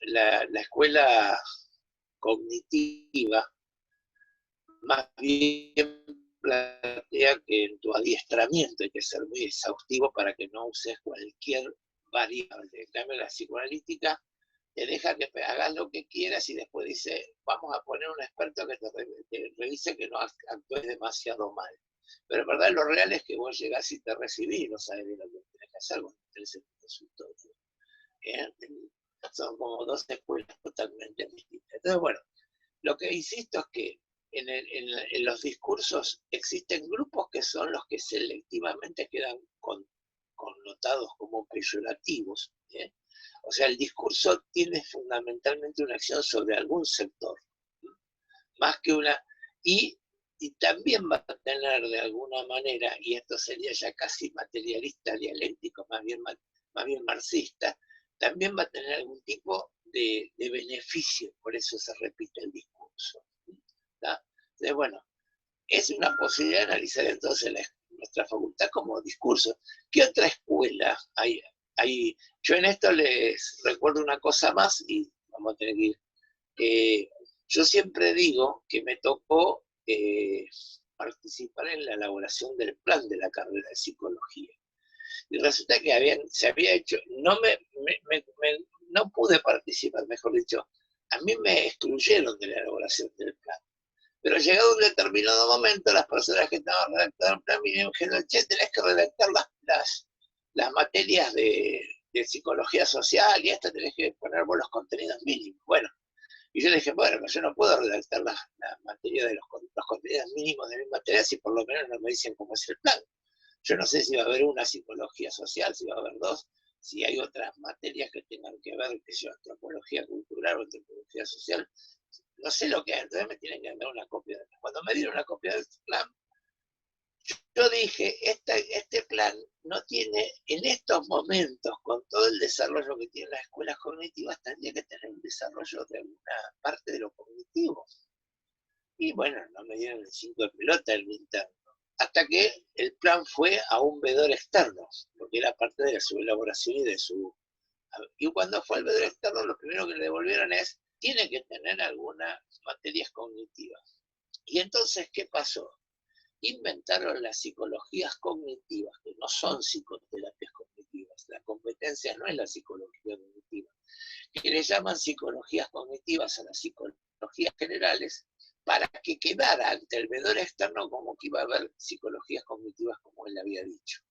la escuela cognitiva, más bien plantea que en tu adiestramiento hay que ser muy exhaustivo para que no uses cualquier variable. En cambio, la psicoanalítica te deja que hagas lo que quieras y después dice, vamos a poner un experto que te revise que no actúes demasiado mal. Pero en verdad lo real es que vos llegás y te recibís, no sabes lo que tenés que hacer cuando tenés el consultorio. Son como dos escuelas totalmente distintas. Entonces, bueno, lo que insisto es que en los discursos existen grupos que son los que selectivamente quedan connotados como peyorativos. O sea, el discurso tiene fundamentalmente una acción sobre algún sector, más que una... Y también va a tener de alguna manera, y esto sería ya casi materialista, dialéctico, más bien marxista, también va a tener algún tipo de beneficio, por eso se repite el discurso. Entonces, bueno, es una posibilidad de analizar entonces nuestra facultad como discurso. ¿Qué otra escuela hay? Yo en esto les recuerdo una cosa más y vamos a tener que ir. Yo siempre digo que me tocó participar en la elaboración del plan de la carrera de psicología. Y resulta que se había hecho, no pude participar, mejor dicho, a mí me excluyeron de la elaboración del plan. Pero llegado un determinado momento, las personas que estaban redactando el plan vinieron y dijeron, che, tenés que redactar las materias de psicología social y esta tenés que poner vos los contenidos mínimos. Bueno, y yo le dije, bueno, yo no puedo redactar la materia de los contenidos mínimos de mi materia si por lo menos no me dicen cómo es el plan. Yo no sé si va a haber una psicología social, si va a haber dos, si hay otras materias que tengan que ver, que sea antropología cultural o antropología social. No sé lo que hay, entonces me tienen que dar una copia. Cuando me dieron una copia del plan, yo dije, este plan no tiene, en estos momentos, con todo el desarrollo que tienen las escuelas cognitivas, tendría que tener un desarrollo de alguna parte de lo cognitivo. Y bueno, no me dieron el 5 de pelota el interno. Hasta que el plan fue a un vedor externo, porque era parte de su elaboración y de su... Y cuando fue al vedor externo, lo primero que le devolvieron es, tiene que tener algunas materias cognitivas. Y entonces, ¿qué pasó? Inventaron las psicologías cognitivas, que no son psicoterapias cognitivas. La competencia no es la psicología cognitiva, que le llaman psicologías cognitivas a las psicologías generales, para que quedara ante el vedor externo como que iba a haber psicologías cognitivas como él había dicho.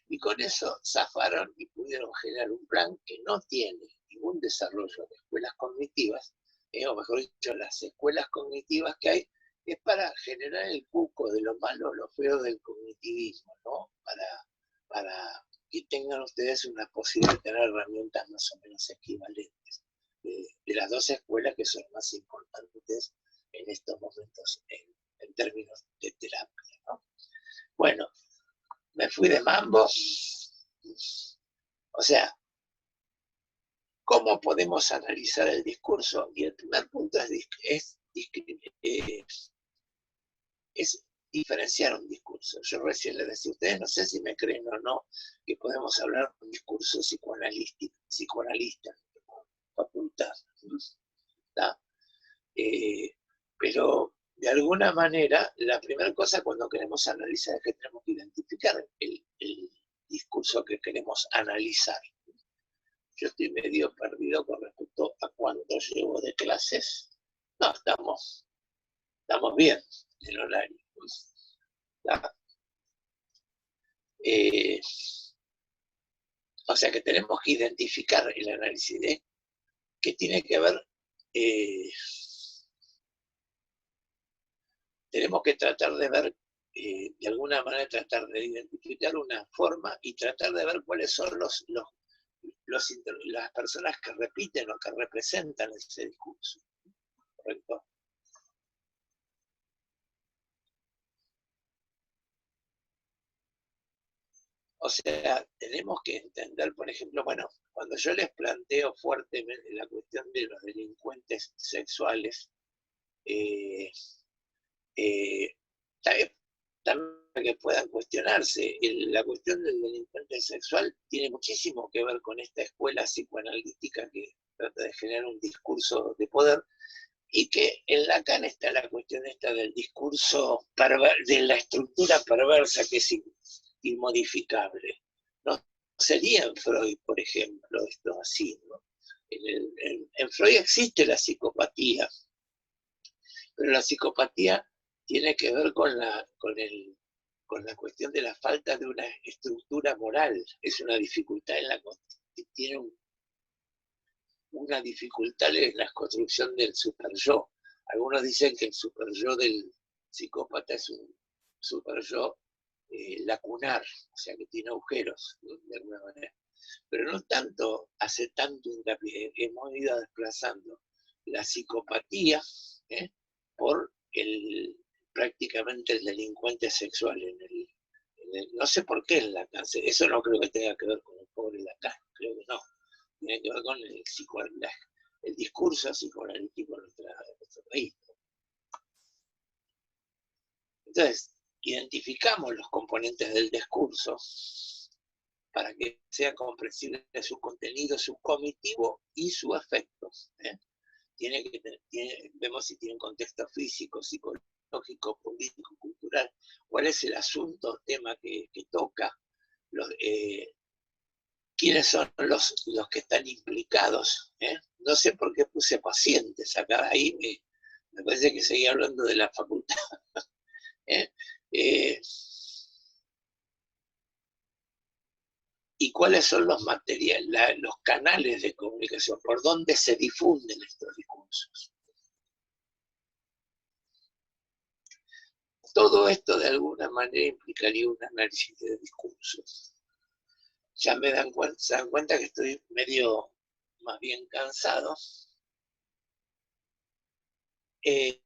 Y con eso zafaron y pudieron generar un plan que no tiene ningún desarrollo de escuelas cognitivas, o mejor dicho, las escuelas cognitivas que hay, es para generar el cuco de lo malo, lo feo del cognitivismo, ¿no? Para que tengan ustedes una posibilidad de tener herramientas más o menos equivalentes de las dos escuelas que son más importantes en estos momentos en términos de terapia, ¿no? Bueno, me fui de mambo. O sea, ¿cómo podemos analizar el discurso? Y el primer punto es diferenciar un discurso. Yo recién les decía a ustedes, no sé si me creen o no, que podemos hablar de un discurso psicoanalista, facultad. Pero de alguna manera, la primera cosa cuando queremos analizar es que tenemos que identificar el discurso que queremos analizar. Yo estoy medio perdido con respecto a cuánto llevo de clases. No, estamos bien en el horario. O sea que tenemos que identificar el análisis de que tiene que ver, tenemos que tratar de ver, de alguna manera tratar de identificar una forma y tratar de ver cuáles son las personas que repiten o que representan ese discurso. ¿Correcto? O sea, tenemos que entender, por ejemplo, bueno, cuando yo les planteo fuertemente la cuestión de los delincuentes sexuales, eh, eh, también, que puedan cuestionarse. La cuestión del delincuente sexual tiene muchísimo que ver con esta escuela psicoanalítica que trata de generar un discurso de poder, y que en Lacan está la cuestión esta del discurso, de la estructura perversa que es inmodificable. No sería en Freud, por ejemplo, esto así, ¿no? En Freud existe la psicopatía, pero la psicopatía tiene que ver con la cuestión de la falta de una estructura moral. Es una dificultad en la tiene una dificultad en la construcción del superyo. Algunos dicen que el superyo del psicópata es un superyo lacunar, o sea que tiene agujeros de alguna manera. Pero no tanto, hace tanto hincapié, hemos ido desplazando la psicopatía por prácticamente el delincuente sexual no sé por qué en Lacan, eso no creo que tenga que ver con el pobre Lacan, creo que no, tiene que ver con el discurso psicoanalítico de nuestro país. Entonces, identificamos los componentes del discurso para que sea comprensible su contenido, su cognitivo y su afecto. Vemos si tiene un contexto físico, psicológico, político, cultural, cuál es el asunto, tema que toca, quiénes son los que están implicados. No sé por qué puse pacientes acá, ahí me parece que seguía hablando de la facultad. Y cuáles son los materiales, los canales de comunicación, por dónde se difunden estos discursos. Todo esto de alguna manera implicaría un análisis de discursos. Ya se dan cuenta que estoy medio más bien cansado. De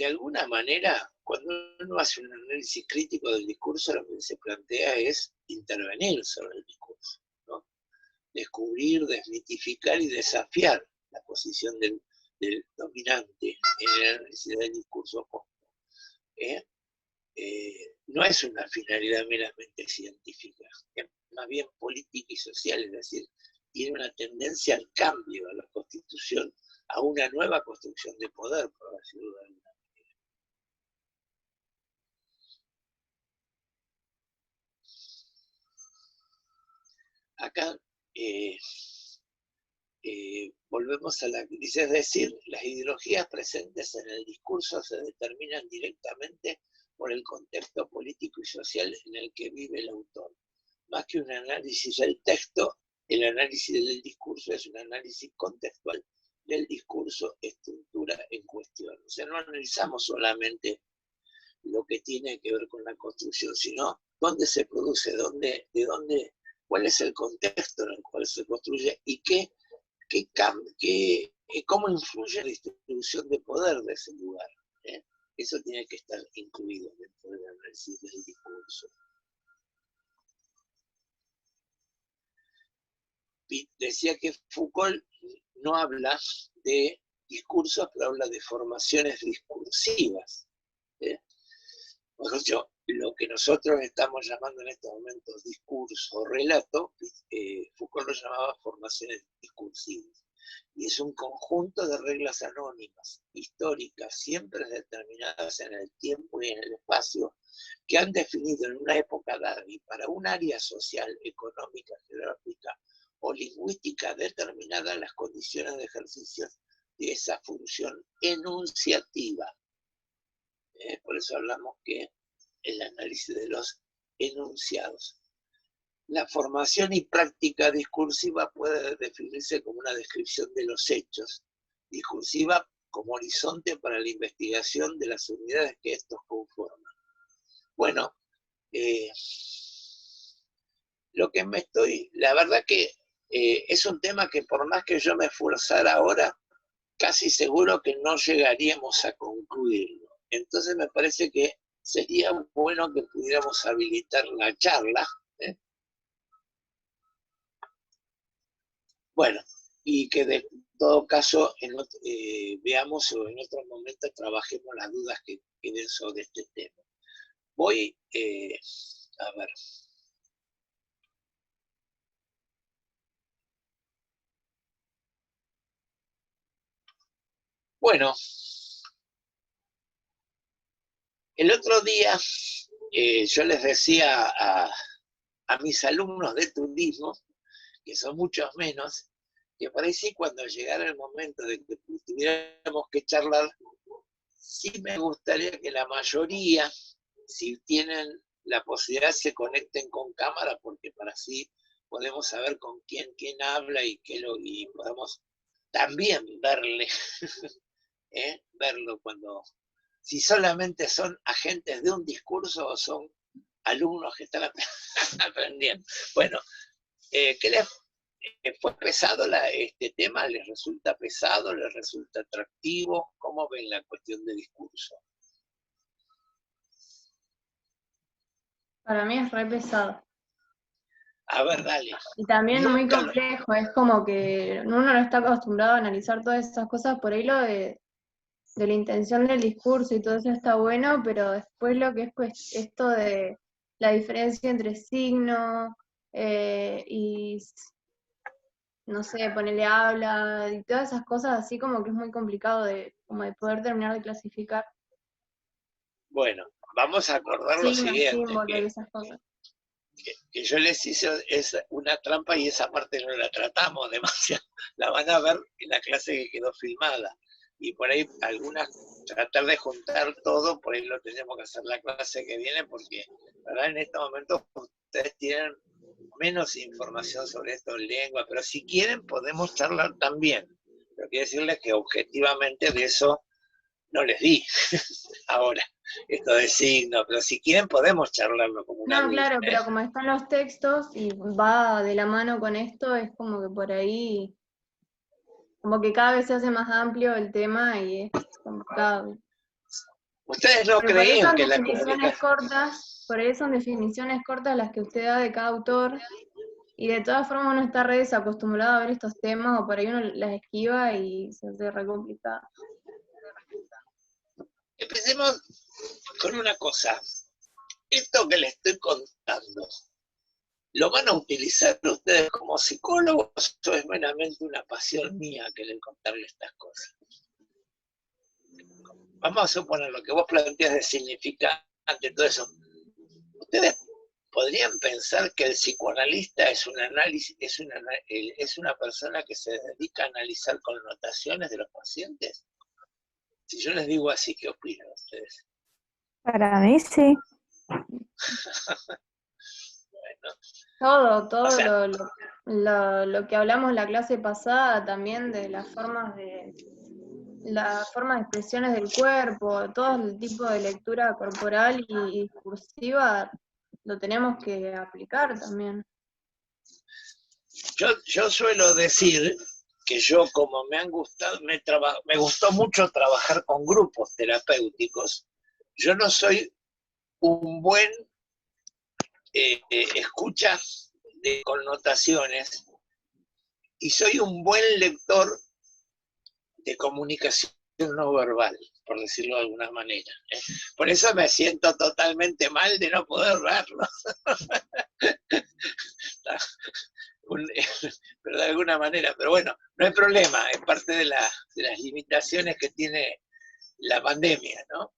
alguna manera, cuando uno hace un análisis crítico del discurso, lo que se plantea es intervenir sobre el discurso, ¿no? Descubrir, desmitificar y desafiar la posición del dominante en el análisis del discurso. No es una finalidad meramente científica, es más bien política y social, es decir, tiene una tendencia al cambio, a la constitución, a una nueva construcción de poder, por decirlo de alguna manera. Acá volvemos a la crisis, es decir, las ideologías presentes en el discurso se determinan directamente por el contexto político y social en el que vive el autor. Más que un análisis del texto, el análisis del discurso es un análisis contextual del discurso, estructura en cuestión. O sea, no analizamos solamente lo que tiene que ver con la construcción, sino dónde se produce, cuál es el contexto en el cual se construye y cómo influye la distribución de poder de ese lugar. Eso tiene que estar incluido dentro del análisis del discurso. Decía que Foucault no habla de discursos, pero habla de formaciones discursivas. Por ejemplo, lo que nosotros estamos llamando en estos momentos discurso o relato, Foucault lo llamaba formaciones discursivas. Y es un conjunto de reglas anónimas, históricas, siempre determinadas en el tiempo y en el espacio, que han definido en una época dada y para un área social, económica, geográfica o lingüística determinada las condiciones de ejercicio de esa función enunciativa. Por eso hablamos que el análisis de los enunciados. La formación y práctica discursiva puede definirse como una descripción de los hechos, discursiva como horizonte para la investigación de las unidades que estos conforman. Bueno, la verdad que es un tema que por más que yo me esforzara ahora, casi seguro que no llegaríamos a concluirlo. Entonces me parece que sería bueno que pudiéramos habilitar la charla. Bueno, y que de todo caso veamos o en otro momento trabajemos las dudas que queden sobre este tema. Voy a ver. Bueno, el otro día yo les decía a mis alumnos de turismo, que son muchos menos, que por ahí sí, cuando llegara el momento de que tuviéramos que charlar, sí me gustaría que la mayoría, si tienen la posibilidad, se conecten con cámara, porque para así podemos saber con quién habla y podemos también verle, verlo cuando, si solamente son agentes de un discurso o son alumnos que están aprendiendo. Bueno, ¿qué les fue pesado este tema? ¿Les resulta pesado? ¿Les resulta atractivo? ¿Cómo ven la cuestión de discurso? Para mí es re pesado. A ver, dale. Y también muy Nunca lo... complejo, es como que uno no está acostumbrado a analizar todas esas cosas, por ahí lo de la intención del discurso y todo eso está bueno, pero después lo que es pues, esto de la diferencia entre signo y, no sé, ponerle habla y todas esas cosas así como que es muy complicado como de poder terminar de clasificar. Bueno, vamos a acordar lo Signos, siguiente, símbolos y esas cosas. que yo les hice una trampa y esa parte no la tratamos demasiado. La van a ver en la clase que quedó filmada. Y por ahí tratar de juntar todo, por ahí lo tenemos que hacer la clase que viene, porque ¿verdad? En este momento ustedes tienen menos información sobre esto en lengua, pero si quieren podemos charlar también. Pero quiero decirles que objetivamente de eso no les di ahora, esto de signo, pero si quieren podemos charlarlo como una No, duda. claro, pero como están los textos y va de la mano con esto, es como que por ahí, como que cada vez se hace más amplio el tema y es complicado. Ustedes no Pero por ahí creen son que la definiciones comunicación... cortas, por ahí son definiciones cortas las que usted da de cada autor, y de todas formas uno está re desacostumbrado a ver estos temas, o por ahí uno las esquiva y se hace re complicado. Empecemos con una cosa. Esto que les estoy contando, ¿lo van a utilizar ustedes como psicólogos o es meramente una pasión mía querer contarles estas cosas? Vamos a suponer lo que vos planteas de significante, todo eso. ¿Ustedes podrían pensar que el psicoanalista es un análisis, es una persona que se dedica a analizar connotaciones de los pacientes? Si yo les digo así, ¿qué opinan ustedes? Para mí sí. Bueno, Todo o sea, lo que hablamos en la clase pasada también de las formas de expresiones del cuerpo, todo el tipo de lectura corporal y discursiva, lo tenemos que aplicar también. yo suelo decir que yo, como me han gustado, me gustó mucho trabajar con grupos terapéuticos, yo no soy un buen escucha de connotaciones y soy un buen lector de comunicación no verbal, por decirlo de alguna manera. Por eso me siento totalmente mal de no poder verlo. Pero de alguna manera, pero bueno, no hay problema, es parte de las limitaciones que tiene la pandemia, ¿no?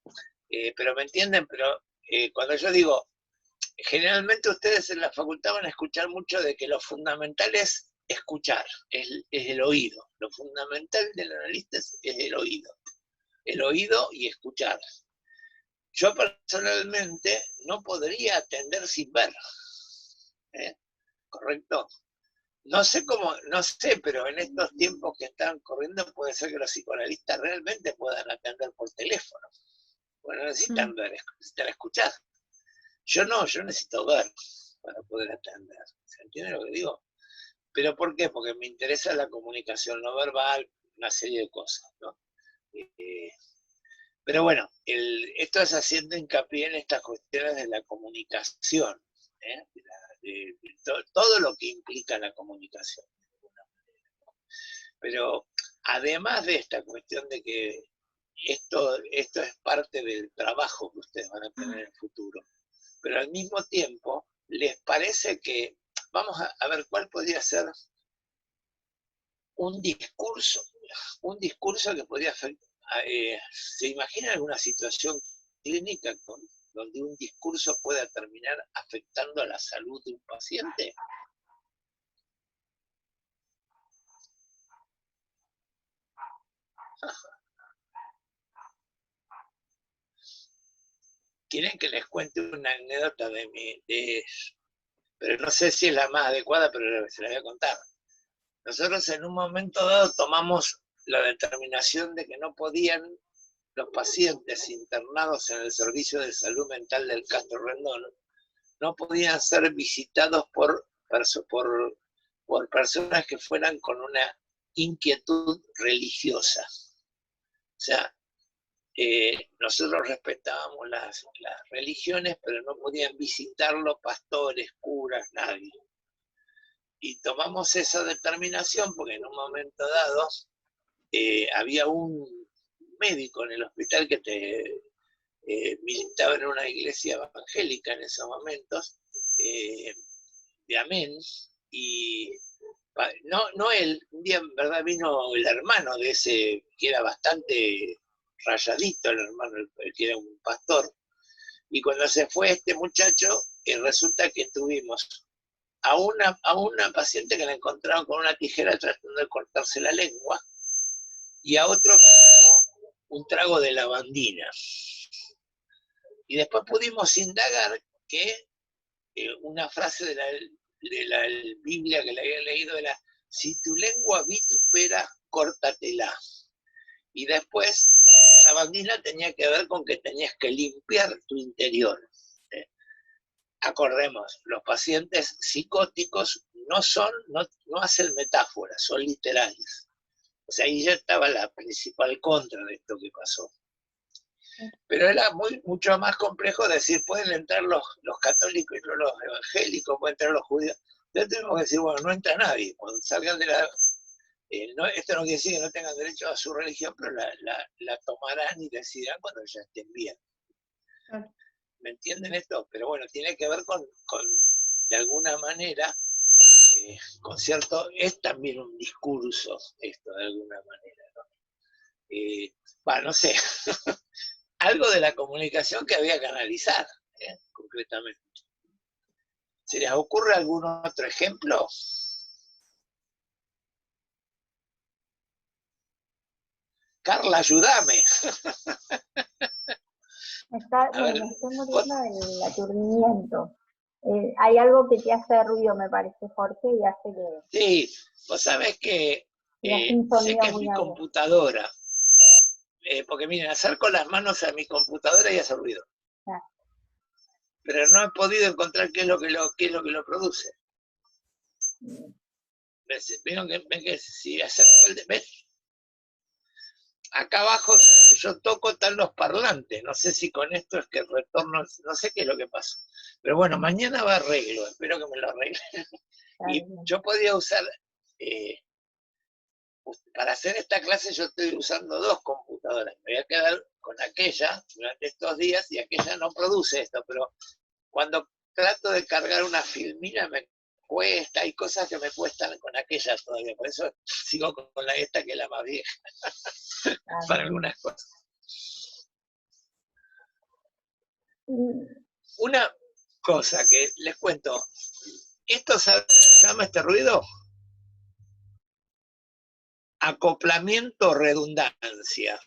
Pero me entienden, pero cuando yo digo, generalmente ustedes en la facultad van a escuchar mucho de que lo fundamental es escuchar, es el oído. Lo fundamental del analista es el oído y escuchar. Yo personalmente no podría atender sin ver, ¿correcto? No sé cómo, no sé, pero en estos tiempos que están corriendo puede ser que los psicoanalistas realmente puedan atender por teléfono. Bueno, necesitan ver, necesitan escuchar. Yo no, yo necesito ver para poder atender. ¿Se entiende lo que digo? ¿Pero por qué? Porque me interesa la comunicación no verbal, una serie de cosas, ¿no? Pero bueno, esto es haciendo hincapié en estas cuestiones de la comunicación, ¿eh? Todo lo que implica la comunicación. Pero además de esta cuestión de que esto es parte del trabajo que ustedes van a tener en el futuro, pero al mismo tiempo, ¿les parece que, vamos a ver cuál podría ser un discurso que podría afectar? ¿Se imagina alguna situación clínica donde un discurso pueda terminar afectando a la salud de un paciente? ¿Quieren que les cuente una anécdota pero no sé si es la más adecuada, pero se la voy a contar? Nosotros en un momento dado tomamos la determinación de que no podían los pacientes internados en el Servicio de Salud Mental del Castro Rendón, no podían ser visitados por personas que fueran con una inquietud religiosa. O sea, nosotros respetábamos las religiones, pero no podían visitarlo pastores, curas, nadie. Y tomamos esa determinación porque en un momento dado había un médico en el hospital que militaba en una iglesia evangélica en esos momentos, de Amén, y no él, un día en verdad vino el hermano de ese, que era bastante rayadito, el hermano, que era un pastor, y cuando se fue este muchacho, resulta que tuvimos a una paciente que la encontraron con una tijera tratando de cortarse la lengua, y a otro como un trago de lavandina. Y después pudimos indagar que una frase de la Biblia que le había leído era: si tu lengua vitupera, córtatela. Y después la lavandina tenía que ver con que tenías que limpiar tu interior. Acordemos, los pacientes psicóticos no hacen metáforas, son literales. O sea, ahí ya estaba la principal contra de esto que pasó. Pero era mucho más complejo decir, pueden entrar los católicos y no los evangélicos, pueden entrar los judíos. Entonces tenemos que decir, bueno, no entra nadie. Cuando salgan de la... esto no quiere decir que no tengan derecho a su religión, pero la tomarán y decidirán cuando ya estén bien. ¿Me entienden esto? Pero bueno, tiene que ver con de alguna manera, con cierto, es también un discurso esto, de alguna manera, ¿no? No sé, algo de la comunicación que había que analizar, concretamente. ¿Se les ocurre algún otro ejemplo? Carla, ayúdame. Me estoy muriendo del aturdimiento. Hay algo que te hace ruido, me parece, Jorge, y hace que... Sí, vos sabés que sé que es mi computadora. Porque miren, acerco las manos a mi computadora y hace ruido. Pero no he podido encontrar qué es lo que lo produce. ¿Vieron que si acerco ¿ves? Acá abajo yo toco, están los parlantes. No sé si con esto es que el retorno, no sé qué es lo que pasa. Pero bueno, mañana va a arreglo, espero que me lo arreglen. Y yo podía usar, para hacer esta clase yo estoy usando 2 computadoras. Me voy a quedar con aquella durante estos días y aquella no produce esto, pero cuando trato de cargar una filmina me cuesta, hay cosas que me cuestan con aquella todavía, por eso sigo con esta que es la más vieja, para algunas cosas. Una cosa que les cuento, ¿esto se llama este ruido? Acoplamiento o redundancia.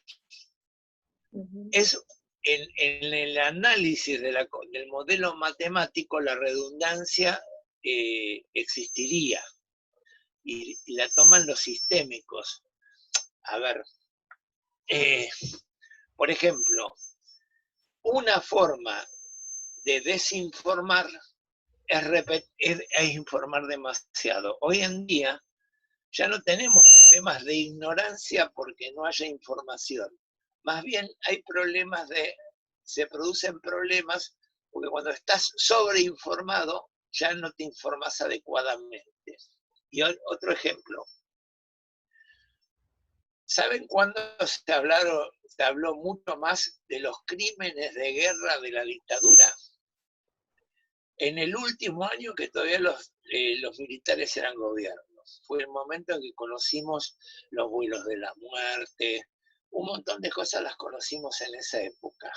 Es en el análisis del modelo matemático, la redundancia existiría y la toman los sistémicos. A ver, por ejemplo, una forma de desinformar es informar demasiado. Hoy en día ya no tenemos problemas de ignorancia porque no haya información. más bien hay se producen problemas porque cuando estás sobreinformado ya no te informas adecuadamente. Y otro ejemplo. ¿Saben cuándo se habló mucho más de los crímenes de guerra de la dictadura? En el último año que todavía los militares eran gobiernos. Fue el momento en que conocimos los vuelos de la muerte, un montón de cosas las conocimos en esa época.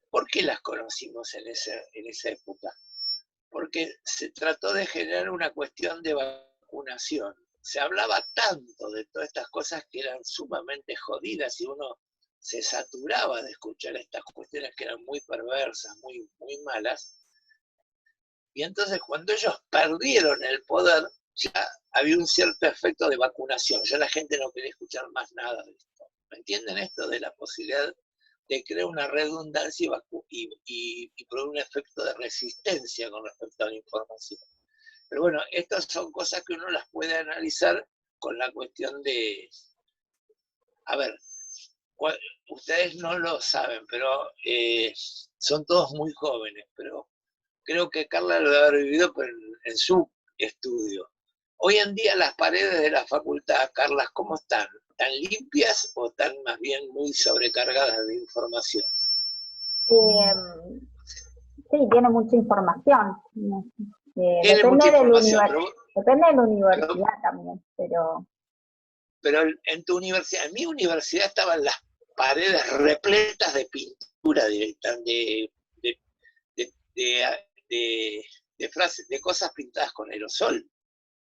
¿Por qué las conocimos en esa época? Porque se trató de generar una cuestión de vacunación. Se hablaba tanto de todas estas cosas que eran sumamente jodidas y uno se saturaba de escuchar estas cuestiones que eran muy perversas, muy, muy malas. Y entonces cuando ellos perdieron el poder, ya había un cierto efecto de vacunación. Ya la gente no quería escuchar más nada de esto. ¿Me entienden esto de la posibilidad de crear una redundancia y por un efecto de resistencia con respecto a la información? Pero bueno, estas son cosas que uno las puede analizar con la cuestión de... A ver, ustedes no lo saben, pero son todos muy jóvenes, pero creo que Carla lo debe haber vivido en su estudio. Hoy en día las paredes de la facultad, Carla, ¿cómo están? ¿Están limpias o están más bien muy sobrecargadas de información? Sí, tiene mucha información. Depende de la universidad también, pero... Pero en tu universidad, en mi universidad estaban las paredes repletas de pintura directa, de cosas pintadas con aerosol.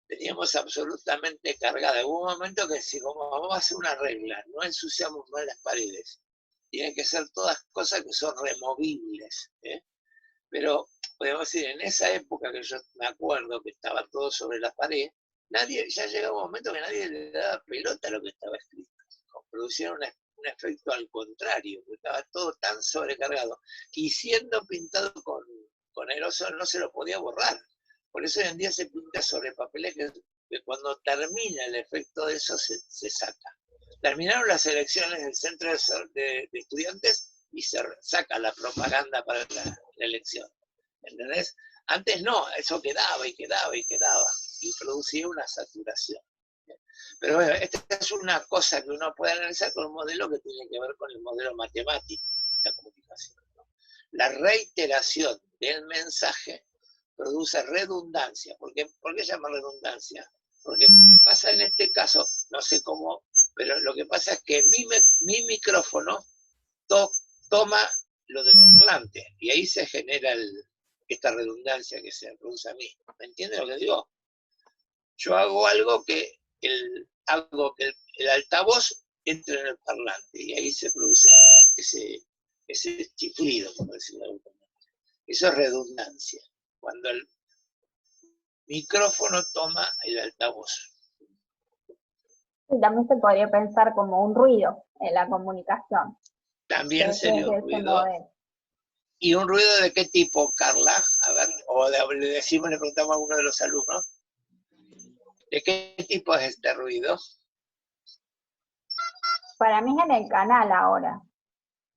Teníamos absolutamente cargada. Hubo un momento que decimos, vamos a hacer una regla, no ensuciamos más las paredes. Tienen que ser todas cosas que son removibles. Pero, podemos decir, en esa época que yo me acuerdo que estaba todo sobre la pared, ya llegaba un momento que nadie le daba pelota a lo que estaba escrito. Producían un efecto al contrario, que estaba todo tan sobrecargado. Y siendo pintado con aerosol no se lo podía borrar. Por eso hoy en día se pinta sobre papeles que cuando termina el efecto de eso se saca. Terminaron las elecciones del centro de estudiantes y se saca la propaganda para la elección. ¿Entendés? Antes no, eso quedaba y quedaba y quedaba y producía una saturación. Pero bueno, esta es una cosa que uno puede analizar con un modelo que tiene que ver con el modelo matemático de la comunicación, ¿no? La reiteración del mensaje produce redundancia. ¿Por qué llama redundancia? Porque lo que pasa en este caso, no sé cómo, pero lo que pasa es que mi micrófono toma lo del parlante y ahí se genera esta redundancia que se produce a mí. ¿Me entienden lo que digo? Yo hago algo que el altavoz entre en el parlante y ahí se produce ese chiflido, por decirlo de alguna manera. Eso es redundancia. Cuando el micrófono toma el altavoz. Y también se podría pensar como un ruido en la comunicación. También sería un ruido. ¿Y un ruido de qué tipo, Carla? A ver, o le preguntamos a uno de los alumnos. ¿De qué tipo es este ruido? Para mí es en el canal ahora.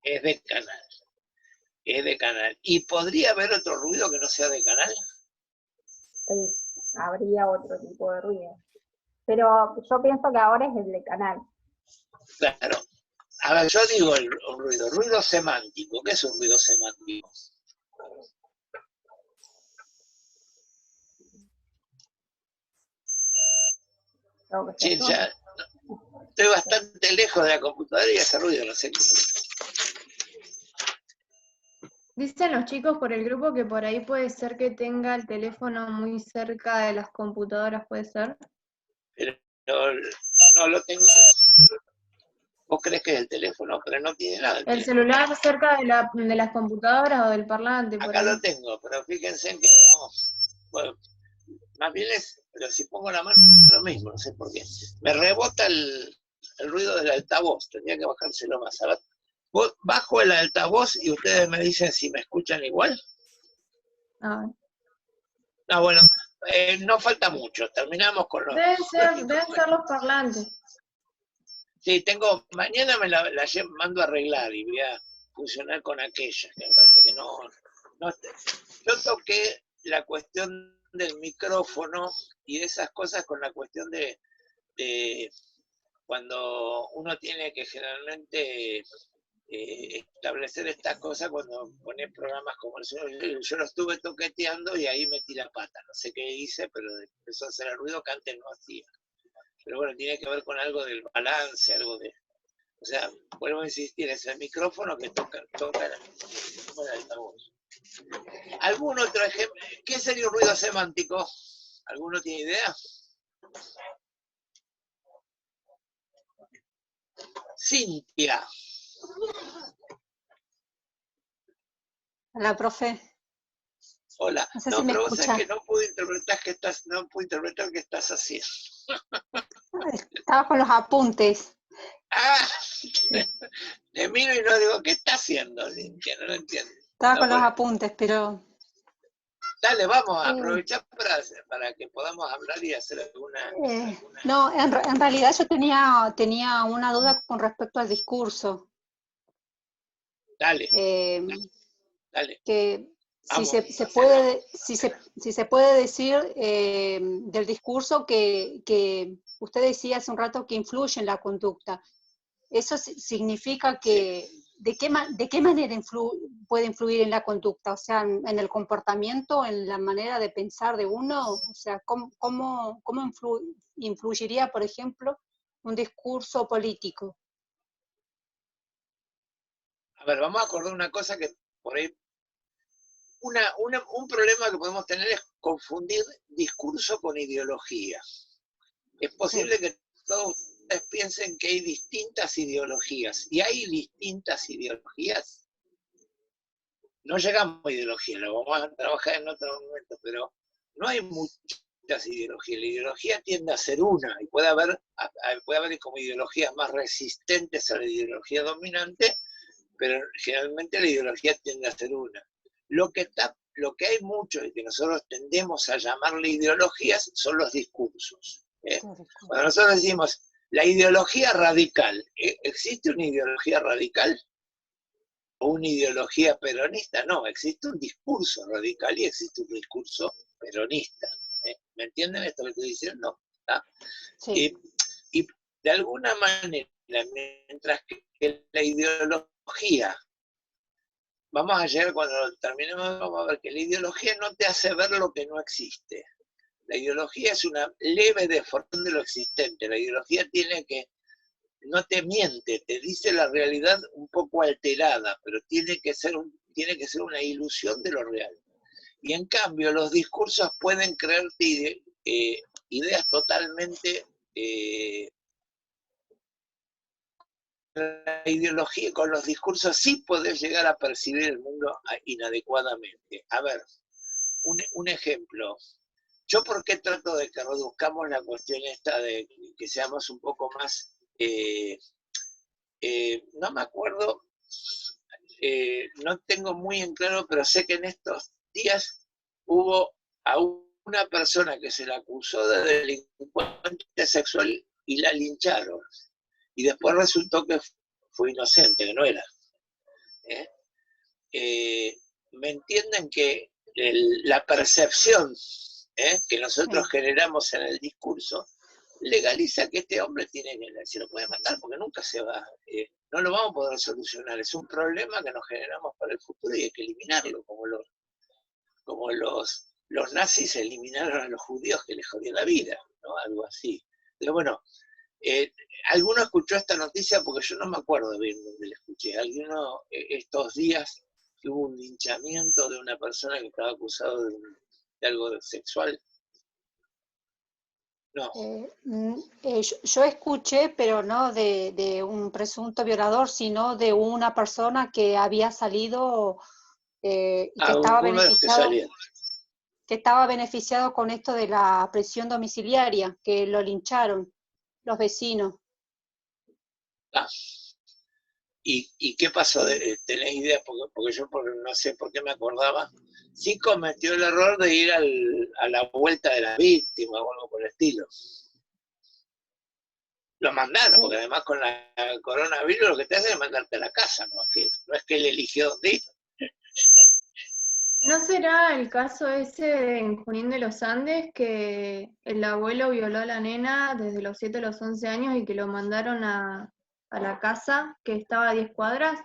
Es de canal. Es de canal. ¿Y podría haber otro ruido que no sea de canal? Sí, habría otro tipo de ruido. Pero yo pienso que ahora es el de canal. Claro. A ver, yo digo ruido semántico. ¿Qué es un ruido semántico? Sí, ya estoy bastante lejos de la computadora y hace ruido, no sé qué. Dicen los chicos por el grupo que por ahí puede ser que tenga el teléfono muy cerca de las computadoras, ¿puede ser? Pero no lo tengo. Vos crees que es el teléfono, pero no tiene nada. El celular cerca de las computadoras o del parlante. Acá lo tengo, pero fíjense en que no. Bueno, más bien pero si pongo la mano es lo mismo, no sé por qué. Me rebota el ruido del altavoz, tendría que bajárselo más. A ver, bajo el altavoz y ustedes me dicen si me escuchan igual. Ah, bueno, no falta mucho, terminamos con los... Deben ser los parlantes. Sí, mañana me la mando a arreglar y voy a funcionar con aquella, que me parece que no. Yo toqué la cuestión del micrófono y de esas cosas con la cuestión de cuando uno tiene que generalmente establecer estas cosas cuando pone programas como el suyo. Yo lo estuve toqueteando y ahí metí la pata. No sé qué hice, pero empezó a hacer el ruido que antes no hacía. Pero bueno, tiene que ver con algo del balance, algo de... O sea, vuelvo a insistir, es el micrófono que toca el altavoz. ¿Algún otro ejemplo? ¿Qué sería un ruido semántico? ¿Alguno tiene idea? Cintia. Hola, profe. Hola. No sé No, si me pero vos escucha. sabés que no pude interpretar qué estás haciendo. Estaba con los apuntes. Ah, le miro y no digo, ¿qué está haciendo, Cintia? No lo entiendo. Estaba No, con los bueno. apuntes, pero... Dale, vamos a aprovechar para que podamos hablar y hacer alguna... No, en realidad yo tenía una duda con respecto al discurso. Dale, dale. Que si Vamos, se puede decir del discurso que usted decía hace un rato que influye en la conducta. Eso significa que... Sí. ¿De qué manera puede influir en la conducta? O sea, en el comportamiento, en la manera de pensar de uno. O sea, ¿cómo influiría, por ejemplo, un discurso político? A ver, vamos a acordar una cosa que por ahí... Un problema que podemos tener es confundir discurso con ideología. Es posible que todos ustedes piensen que hay distintas ideologías. ¿Y hay distintas ideologías? No llegamos a ideología, lo vamos a trabajar en otro momento, pero no hay muchas ideologías. La ideología tiende a ser una, y puede haber como ideologías más resistentes a la ideología dominante, pero generalmente la ideología tiende a ser una. Lo que hay mucho y que nosotros tendemos a llamarle ideologías son los discursos. Cuando nosotros decimos la ideología radical, ¿existe una ideología radical? ¿O una ideología peronista? No, existe un discurso radical y existe un discurso peronista. ¿Me entienden esto que estoy diciendo? Sí. Y de alguna manera, mientras que la ideología, vamos a llegar cuando terminemos, vamos a ver que la ideología no te hace ver lo que no existe. La ideología es una leve deformación de lo existente. La ideología no te miente, te dice la realidad un poco alterada, pero tiene que ser una ilusión de lo real. Y en cambio, los discursos pueden creerte ideas totalmente... la ideología, con los discursos sí podés llegar a percibir el mundo inadecuadamente. A ver, un ejemplo. Yo por qué trato de que reduzcamos la cuestión esta de que seamos un poco más... no me acuerdo, no tengo muy en claro, pero sé que en estos días hubo a una persona que se la acusó de delincuente sexual y la lincharon. Y después resultó que fue inocente, que no era. ¿Me entienden que la percepción que nosotros generamos en el discurso legaliza que este hombre se lo puede matar porque nunca se va, no lo vamos a poder solucionar, es un problema que nos generamos para el futuro y hay que eliminarlo, como los nazis eliminaron a los judíos que les jodió la vida, ¿no? Algo así. Pero bueno, ¿alguno escuchó esta noticia? Porque yo no me acuerdo bien dónde la escuché. ¿Alguno estos días que hubo un linchamiento de una persona que estaba acusada de algo sexual? No. Yo escuché, pero no de un presunto violador, sino de una persona que había salido y que estaba beneficiado con esto de la prisión domiciliaria, que lo lincharon los vecinos. ¿Y qué pasó? ¿Tenés idea? Porque yo no sé por qué me acordaba. Sí cometió el error de ir a la vuelta de la víctima o algo por el estilo. Lo mandaron, porque además con la coronavirus lo que te hace es mandarte a la casa, no es que él eligió dónde ir. ¿No será el caso ese en Junín de los Andes que el abuelo violó a la nena desde los 7 a los 11 años y que lo mandaron a la casa que estaba a 10 cuadras?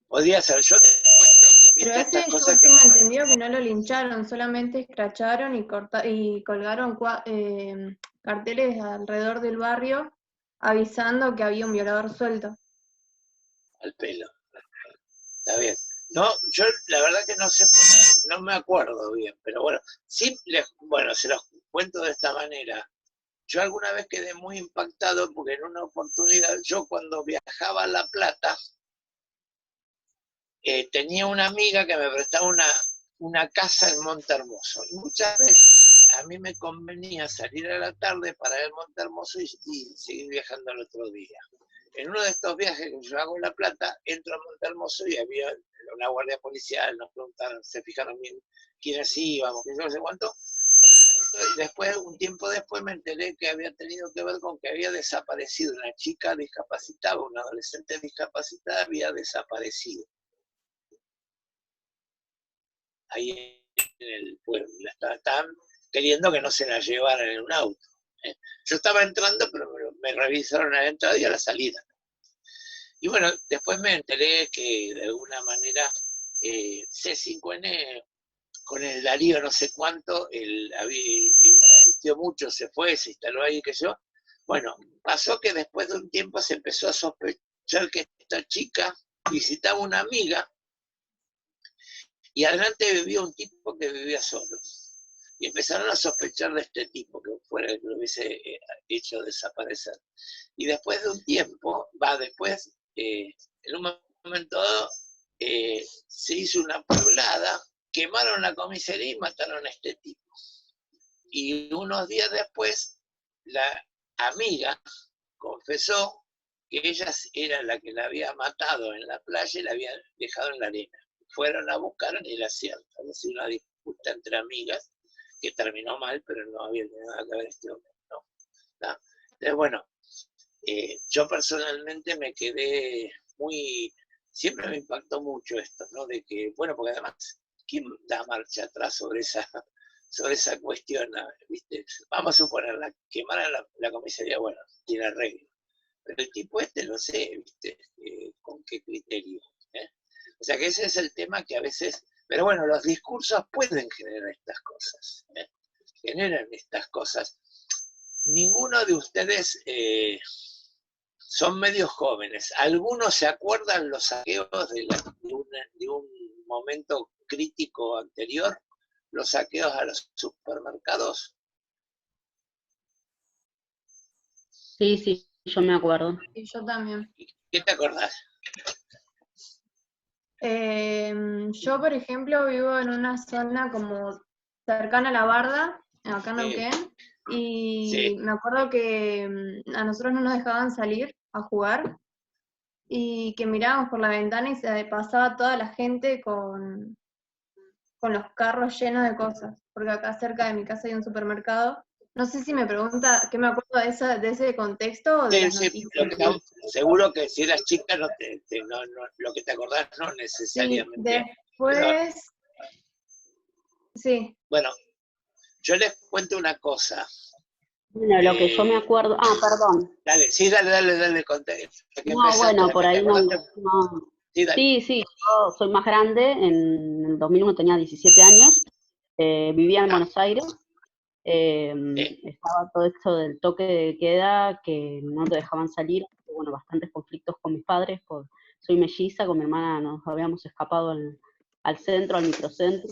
Podía ser, yo te cuento que Pero viste ese estas yo cosas que... tengo entendido que no lo lincharon, solamente escracharon y colgaron carteles alrededor del barrio avisando que había un violador suelto. Al pelo. Está bien. No, yo la verdad que no sé, no me acuerdo bien, pero bueno, sí, bueno, se los cuento de esta manera. Yo alguna vez quedé muy impactado porque en una oportunidad, yo cuando viajaba a La Plata, tenía una amiga que me prestaba una casa en Monte Hermoso. Y muchas veces a mí me convenía salir a la tarde para ir a Monte Hermoso y seguir viajando al otro día. En uno de estos viajes que yo hago en La Plata, entro a Monte Hermoso y había una guardia policial, nos preguntaron, se fijaron bien quiénes íbamos, que yo no sé cuánto. Y después, un tiempo después, me enteré que había tenido que ver con que había desaparecido una chica discapacitada, una adolescente discapacitada había desaparecido. Ahí en el pueblo, estaban queriendo que no se la llevaran en un auto. Yo estaba entrando, pero me revisaron a la entrada y a la salida. Y bueno, después me enteré que de alguna manera C5N, con el Darío no sé cuánto, insistió mucho, se fue, se instaló ahí, qué sé yo. Bueno, pasó que después de un tiempo se empezó a sospechar que esta chica visitaba una amiga y adelante vivía un tipo que vivía solo. Y empezaron a sospechar de este tipo, que fuera el que lo hubiese hecho desaparecer. Y después de un tiempo, en un momento dado, se hizo una poblada, quemaron la comisaría y mataron a este tipo. Y unos días después, la amiga confesó que ella era la que la había matado en la playa y la había dejado en la arena. Fueron a buscar y era cierto, había sido una disputa entre amigas que terminó mal, pero no había nada que ver este hombre, ¿no? Entonces, bueno, yo personalmente me quedé siempre me impactó mucho esto, ¿no? De que, bueno, porque además, ¿quién da marcha atrás sobre esa cuestión? ¿Viste? Vamos a suponer, quemar la comisaría, bueno, tiene arreglo. Pero el tipo no sé, ¿viste? ¿Con qué criterio? O sea que ese es el tema que a veces... Pero bueno, los discursos pueden generar estas cosas. Generan estas cosas. Ninguno de ustedes son medios jóvenes. ¿Algunos se acuerdan los saqueos de un momento crítico anterior? ¿Los saqueos a los supermercados? Sí, yo me acuerdo. Y yo también. ¿Qué te acordás? Yo, por ejemplo, vivo en una zona como cercana a la Barda, acá en Neuquén, y Sí. me acuerdo que a nosotros no nos dejaban salir a jugar, y que mirábamos por la ventana y se pasaba toda la gente con los carros llenos de cosas, porque acá cerca de mi casa hay un supermercado. No sé si me pregunta qué me acuerdo de ese contexto o de las noticias. Seguro que si eras chica lo que te acordás no necesariamente. Sí, después, sí. Bueno, yo les cuento una cosa. Bueno, lo que yo me acuerdo... perdón. Dale, sí, dale, conté. No, bueno, por ahí no. Sí, yo soy más grande, en el 2001 tenía 17 años, vivía en Buenos Aires, estaba todo esto del toque de queda, que no te dejaban salir, bueno, bastantes conflictos con mis padres, soy melliza, con mi hermana nos habíamos escapado al centro, al microcentro,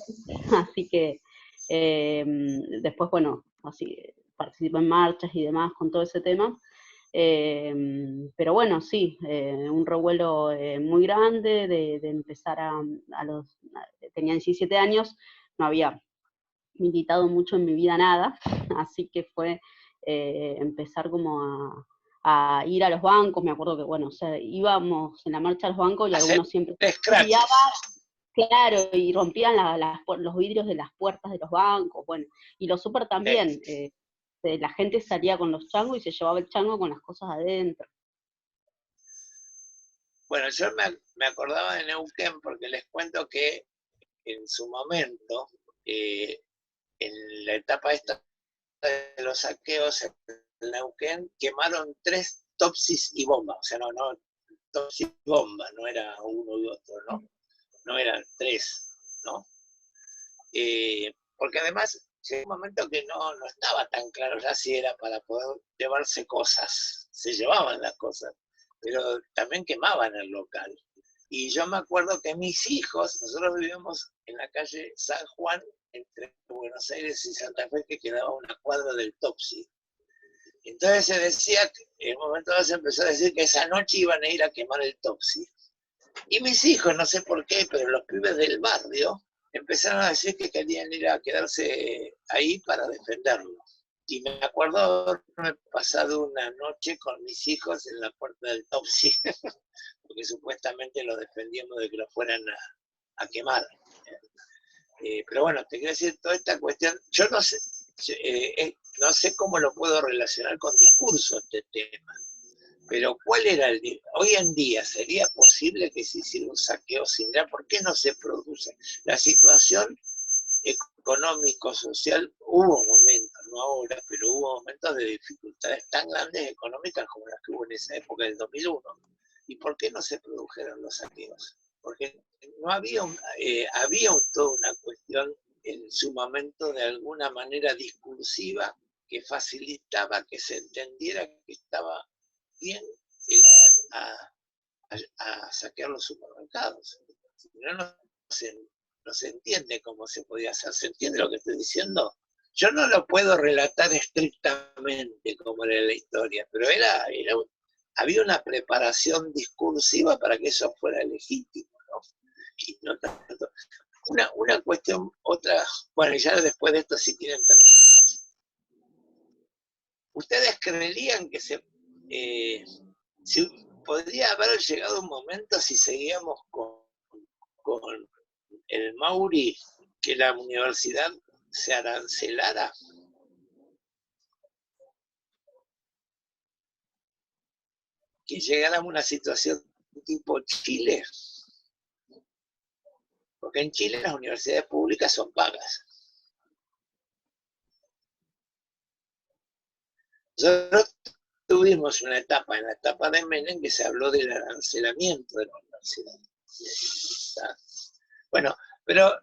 así que después, bueno, así participé en marchas y demás con todo ese tema. Pero bueno, sí, un revuelo muy grande de empezar tenía 17 años, no había militado mucho en mi vida nada, así que fue empezar como a ir a los bancos. Me acuerdo que, bueno, o sea, íbamos en la marcha a los bancos y algunos siempre guiaban, claro, y rompían los vidrios de las puertas de los bancos, bueno, y los súper también, la gente salía con los changos y se llevaba el chango con las cosas adentro. Bueno, yo me acordaba de Neuquén porque les cuento que en su momento, en la etapa esta de los saqueos en Neuquén, quemaron 3 Topsis y bombas, o sea, no Topsis y bomba, no era uno y otro, ¿no? No eran 3, ¿no? Porque además llegó un momento que no estaba tan claro ya si era para poder llevarse cosas, se llevaban las cosas, pero también quemaban el local. Y yo me acuerdo que mis hijos, nosotros vivíamos en la calle San Juan, entre Buenos Aires y Santa Fe, que quedaba una cuadra del Topsi. Entonces se decía, en un momento dado se empezó a decir que esa noche iban a ir a quemar el Topsi. Y mis hijos, no sé por qué, pero los pibes del barrio empezaron a decir que querían ir a quedarse ahí para defenderlo. Y me acuerdo haberme pasado una noche con mis hijos en la puerta del Topsi, porque supuestamente los defendíamos de que lo fueran a quemar. Pero bueno, te quiero decir, toda esta cuestión, yo no sé cómo lo puedo relacionar con discurso este tema, pero ¿cuál era hoy en día sería posible que se hiciera un saqueo similar? ¿Por qué no se produce? La situación económico-social, hubo momentos, no ahora, pero hubo momentos de dificultades tan grandes económicas como las que hubo en esa época del 2001. ¿Y por qué no se produjeron los saqueos? Porque no había, toda una cuestión en su momento de alguna manera discursiva que facilitaba que se entendiera que estaba bien a saquear los supermercados. Si no se entiende cómo se podía hacer. ¿Se entiende lo que estoy diciendo? Yo no lo puedo relatar estrictamente como era la historia, pero había una preparación discursiva para que eso fuera legítimo, ¿no? Y no tanto. Una cuestión, otra, bueno, y ya después de esto, si quieren terminar. ¿Ustedes creerían que si podría haber llegado un momento, si seguíamos con el Mauri, que la universidad se arancelara? Que llegáramos a una situación tipo Chile, porque en Chile las universidades públicas son pagas. Nosotros tuvimos una etapa, en la etapa de Menem, que se habló del arancelamiento de la universidad. Bueno, pero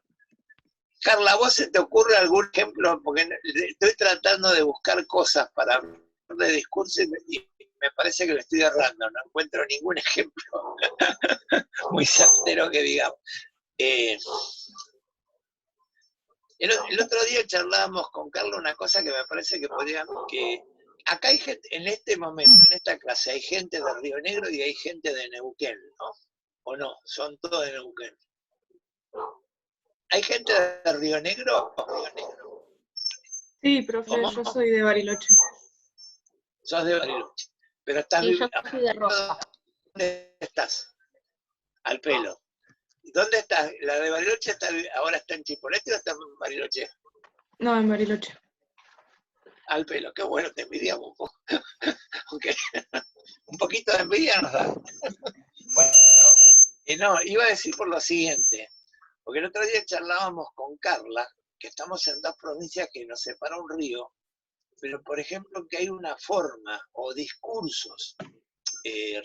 Carla, ¿a vos se te ocurre algún ejemplo? Porque estoy tratando de buscar cosas para hablar de discurso y me parece que lo estoy errando, no encuentro ningún ejemplo muy certero que digamos. El otro día charlábamos con Carla una cosa que me parece que acá hay gente, en este momento, en esta clase, hay gente de Río Negro y hay gente de Neuquén, ¿no? ¿O no? Son todos de Neuquén. ¿Hay gente de Río Negro? Sí, profe, ¿Cómo? yo soy de Bariloche. Sos de Bariloche. Pero estás Sí, yo soy de Roca. ¿Dónde estás? Al pelo. ¿Dónde estás? ¿La de Bariloche ahora está en Chipolete o está en Bariloche? No, en Bariloche. Al pelo, qué bueno, te envidiamos un poco. Aunque un poquito de envidia nos da. Bueno, no, iba a decir por lo siguiente, porque el otro día charlábamos con Carla, que estamos en 2 provincias que nos separa un río, pero por ejemplo que hay una forma o discursos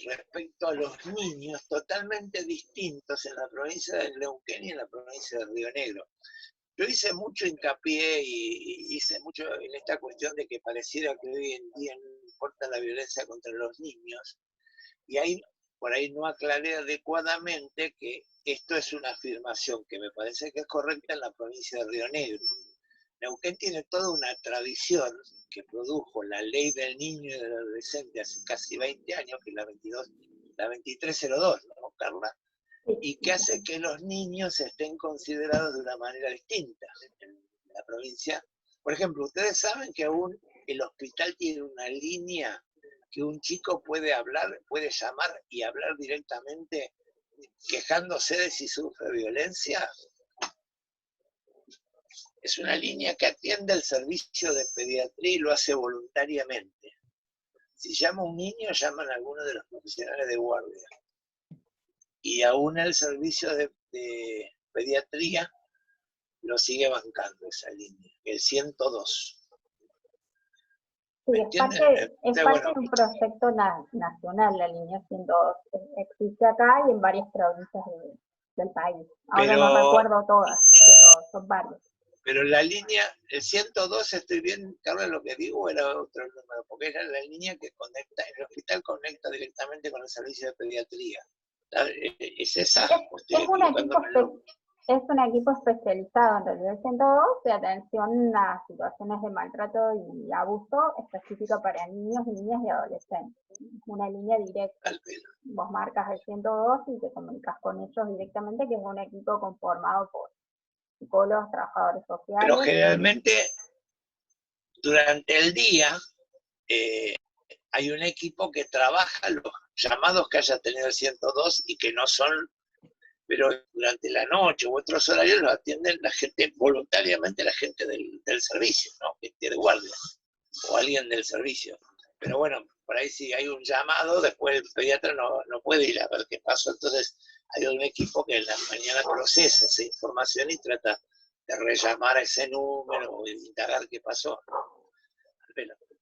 respecto a los niños totalmente distintos en la provincia de Neuquén y en la provincia de Río Negro. Yo hice mucho hincapié y hice mucho en esta cuestión de que pareciera que hoy en día no importa la violencia contra los niños, y ahí por ahí no aclaré adecuadamente que esto es una afirmación que me parece que es correcta en la provincia de Río Negro. Neuquén tiene toda una tradición que produjo la ley del niño y del adolescente hace casi 20 años, que es la 2302, ¿no, Carla? Y que hace que los niños estén considerados de una manera distinta en la provincia. Por ejemplo, ustedes saben que aún el hospital tiene una línea que un chico puede llamar y hablar directamente quejándose de si sufre violencia. es una línea que atiende el servicio de pediatría y lo hace voluntariamente. Si llama un niño, llaman a alguno de los profesionales de guardia. Y aún el servicio de pediatría lo sigue bancando esa línea, el 102. Sí, ¿Me es entienden? parte Bueno, de un proyecto nacional, la línea 102. Existe acá y en varias provincias del país. Ahora no recuerdo todas, pero son varias. pero la línea, el 102, estoy bien, Carla, lo que digo, era otro número, porque era la línea que conecta, el hospital conecta directamente con el servicio de pediatría. ¿Es esa? Es un equipo especializado en realidad el 102 de atención a situaciones de maltrato y abuso específica para niños, niñas y adolescentes. Una línea directa. Vos marcas el 102 y te comunicas con ellos directamente, que es un equipo conformado por psicólogos, trabajadores sociales. Pero generalmente durante el día hay un equipo que trabaja los llamados que haya tenido el 102 y que no son, pero durante la noche u otros horarios los atienden la gente, voluntariamente la gente del servicio, ¿no? Gente de guardia o alguien del servicio. Pero bueno, por ahí si hay un llamado, después el pediatra no puede ir a ver qué pasó, entonces hay un equipo que en la mañana procesa esa información y trata de rellamar a ese número o indagar qué pasó.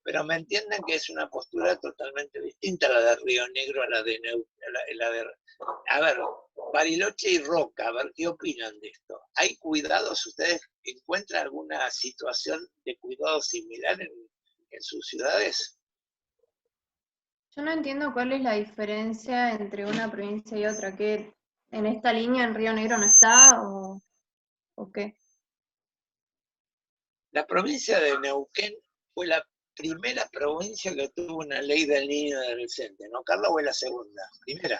Pero me entienden que es una postura totalmente distinta a la de Río Negro, a la de a ver, Bariloche y Roca, a ver qué opinan de esto. ¿Hay cuidados? ¿Ustedes encuentran alguna situación de cuidado similar en sus ciudades? Yo no entiendo cuál es la diferencia entre una provincia y otra, que en esta línea en Río Negro no está o qué. La provincia de Neuquén fue la primera provincia que tuvo una ley del niño y adolescente, ¿no, Carla? ¿O es la segunda? ¿Primera?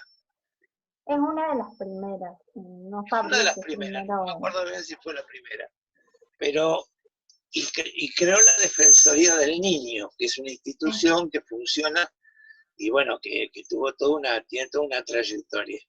Es una de las primeras. No sabía una de las que primeras, primero... no me acuerdo bien si fue la primera. Pero, y creó la Defensoría del Niño, que es una institución que funciona y bueno, que tiene toda una trayectoria.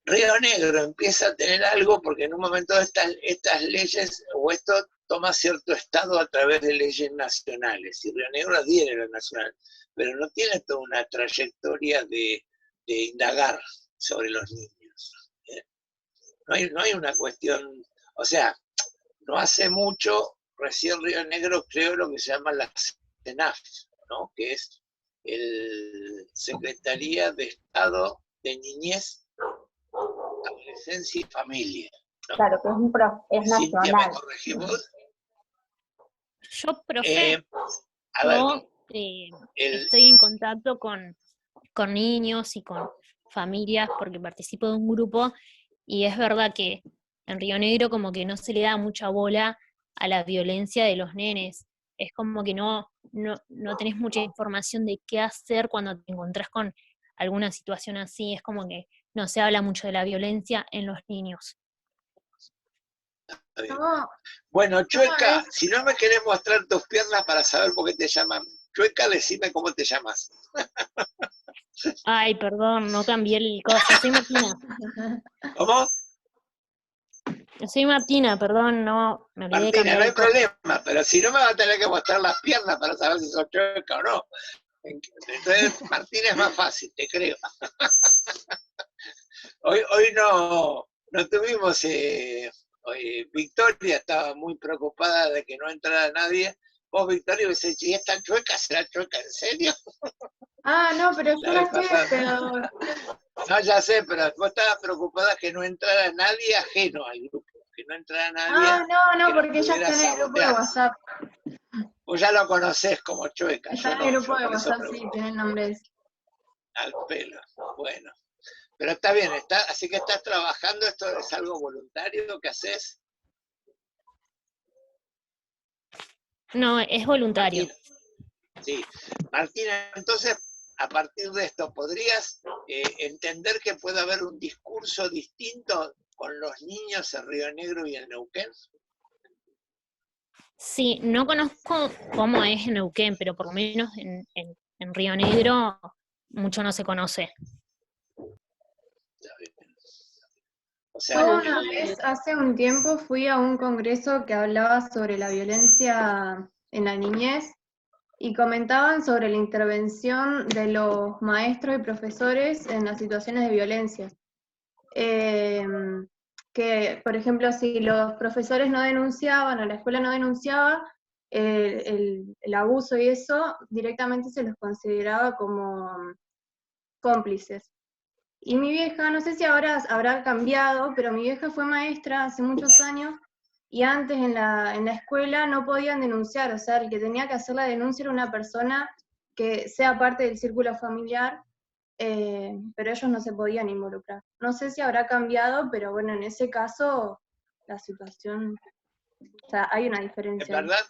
Río Negro empieza a tener algo porque en un momento estas leyes, o esto toma cierto estado a través de leyes nacionales, y Río Negro adhiere a la nacional, pero no tiene toda una trayectoria de indagar sobre los niños. No hay una cuestión, o sea, no hace mucho, recién Río Negro creó lo que se llama la CENAF, ¿no? Que es el Secretaría de Estado de Niñez, Adolescencia y Familia, ¿no? Claro, que es Cintia, nacional. ¿me corregís vos? Yo, profe, yo estoy en contacto con niños y con familias porque participo de un grupo y es verdad que en Río Negro como que no se le da mucha bola a la violencia de los nenes. Es como que no tenés mucha información de qué hacer cuando te encontrás con alguna situación así. Es como que no se habla mucho de la violencia en los niños. No, Bueno, Chueca, si no me querés mostrar tus piernas para saber por qué te llaman Chueca, decime cómo te llamas. Ay, perdón, no cambié el coso. Soy Martina. ¿Cómo? Soy Martina, perdón, no, me olvidé de Martina, cambiar no hay el coso. problema, pero si no me va a tener que mostrar las piernas para saber si sos Chueca o no. Entonces, Martina es más fácil, te creo. Hoy no tuvimos... Victoria estaba muy preocupada de que no entrara nadie. Vos, Victoria, me dice, ¿y esta Chueca será Chueca en serio? Ah, no, pero yo no sé, pero... No, ya sé, pero vos estabas preocupada que no entrara nadie ajeno al grupo, que no entrara nadie. Ah, no, que porque ella está en el grupo de WhatsApp. Vos ya lo conocés como Chueca. Está en el grupo de WhatsApp, sí, tiene el nombre ese. Al pelo, bueno. Pero está bien, así que estás trabajando, esto es algo voluntario que haces. No, es voluntario. Martina. Sí, Martina, entonces, a partir de esto, ¿podrías entender que puede haber un discurso distinto con los niños en Río Negro y en Neuquén? Sí, no conozco cómo es en Neuquén, pero por lo menos en Río Negro mucho no se conoce. O sea, yo una vez, hace un tiempo, fui a un congreso que hablaba sobre la violencia en la niñez y comentaban sobre la intervención de los maestros y profesores en las situaciones de violencia. Que, por ejemplo, si los profesores no denunciaban o la escuela no denunciaba el abuso y eso, directamente se los consideraba como cómplices. Y mi vieja, no sé si ahora habrá cambiado, pero mi vieja fue maestra hace muchos años y antes en la escuela no podían denunciar, o sea, el que tenía que hacer la denuncia era una persona que sea parte del círculo familiar, pero ellos no se podían involucrar. No sé si habrá cambiado, pero bueno, en ese caso la situación, o sea, hay una diferencia. ¿Es verdad?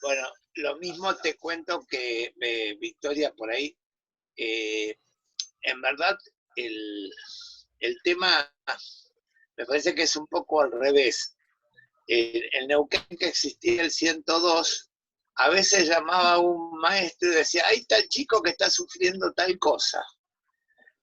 Bueno, lo mismo te cuento que Victoria por ahí, en verdad el tema me parece que es un poco al revés. En Neuquén, que existía el 102, a veces llamaba a un maestro y decía, ahí está el chico que está sufriendo tal cosa.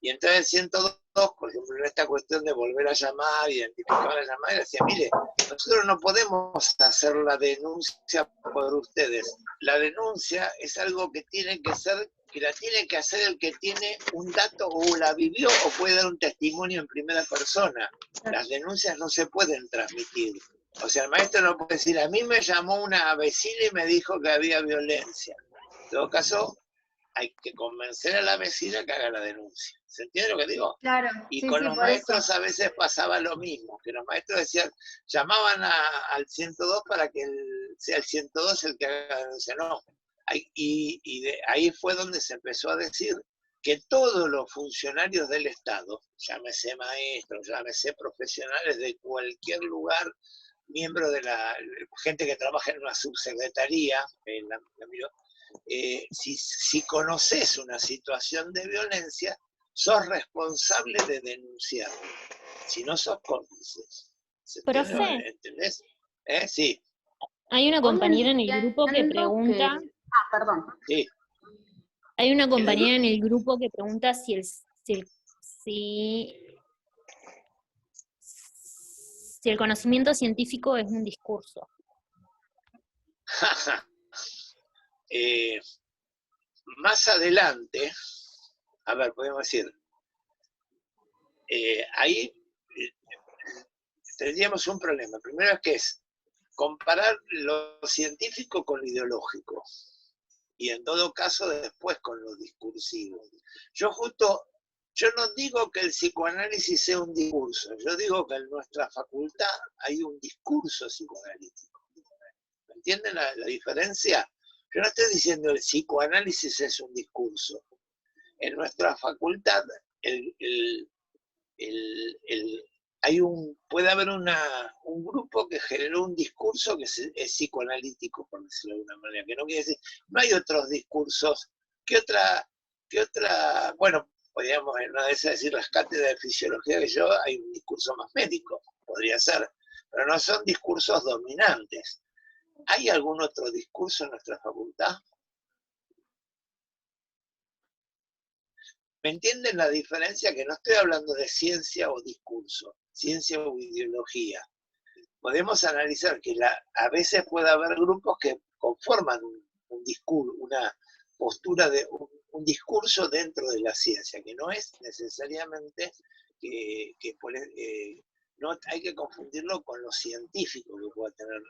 Y entonces el 102, por ejemplo, en esta cuestión de volver a llamar, identificar la llamada, y decía, mire, nosotros no podemos hacer la denuncia por ustedes. La denuncia es algo que tiene que ser, que la tiene que hacer el que tiene un dato o la vivió o puede dar un testimonio en primera persona. Las denuncias no se pueden transmitir. O sea, el maestro no puede decir, a mí me llamó una vecina y me dijo que había violencia. En todo caso, hay que convencer a la vecina que haga la denuncia. ¿Se entiende lo que digo? Claro, Y sí, con sí, los maestros a veces pasaba lo mismo, que los maestros decían, llamaban al 102 para que sea el 102 el que haga la denuncia. No. Y de ahí fue donde se empezó a decir que todos los funcionarios del Estado, llámese maestros, llámese profesionales de cualquier lugar, miembros de la gente que trabaja en una subsecretaría, si conoces una situación de violencia, sos responsable de denunciar. Si no, sos cómplice. ¿Entendés? Sí. Hay una compañera en el grupo que pregunta... perdón. Sí. Hay una compañera en el grupo que pregunta si el conocimiento científico es un discurso. Más adelante, a ver, podemos decir, ahí tendríamos un problema. Primero es que es comparar lo científico con lo ideológico. Y en todo caso después con lo discursivo. Yo no digo que el psicoanálisis sea un discurso, yo digo que en nuestra facultad hay un discurso psicoanalítico. ¿Me entienden la diferencia? Yo no estoy diciendo el psicoanálisis es un discurso. En nuestra facultad puede haber un grupo que generó un discurso que es psicoanalítico, por decirlo de alguna manera, que no quiere decir, no hay otros discursos. ¿Qué otra? Bueno, podríamos en una de esas decir las cátedras de fisiología que yo, hay un discurso más médico, podría ser, pero no son discursos dominantes. ¿Hay algún otro discurso en nuestra facultad? ¿Me entienden la diferencia? Que no estoy hablando de ciencia o discurso, ciencia o ideología. Podemos analizar que a veces puede haber grupos que conforman un discurso, una postura de un discurso dentro de la ciencia, que no es necesariamente no hay que confundirlo con lo científico que pueda tener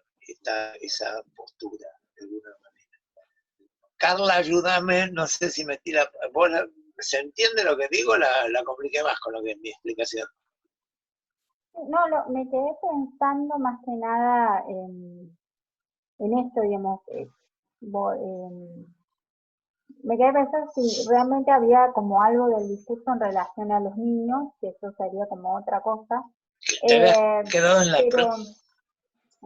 esa postura, de alguna manera. Carla, ayúdame, no sé si me tira... ¿Se entiende lo que digo? La compliqué más con lo que es mi explicación. No, me quedé pensando más que nada en esto, digamos. Me quedé pensando si realmente había como algo del discurso en relación a los niños, que eso sería como otra cosa. Quedó en la pero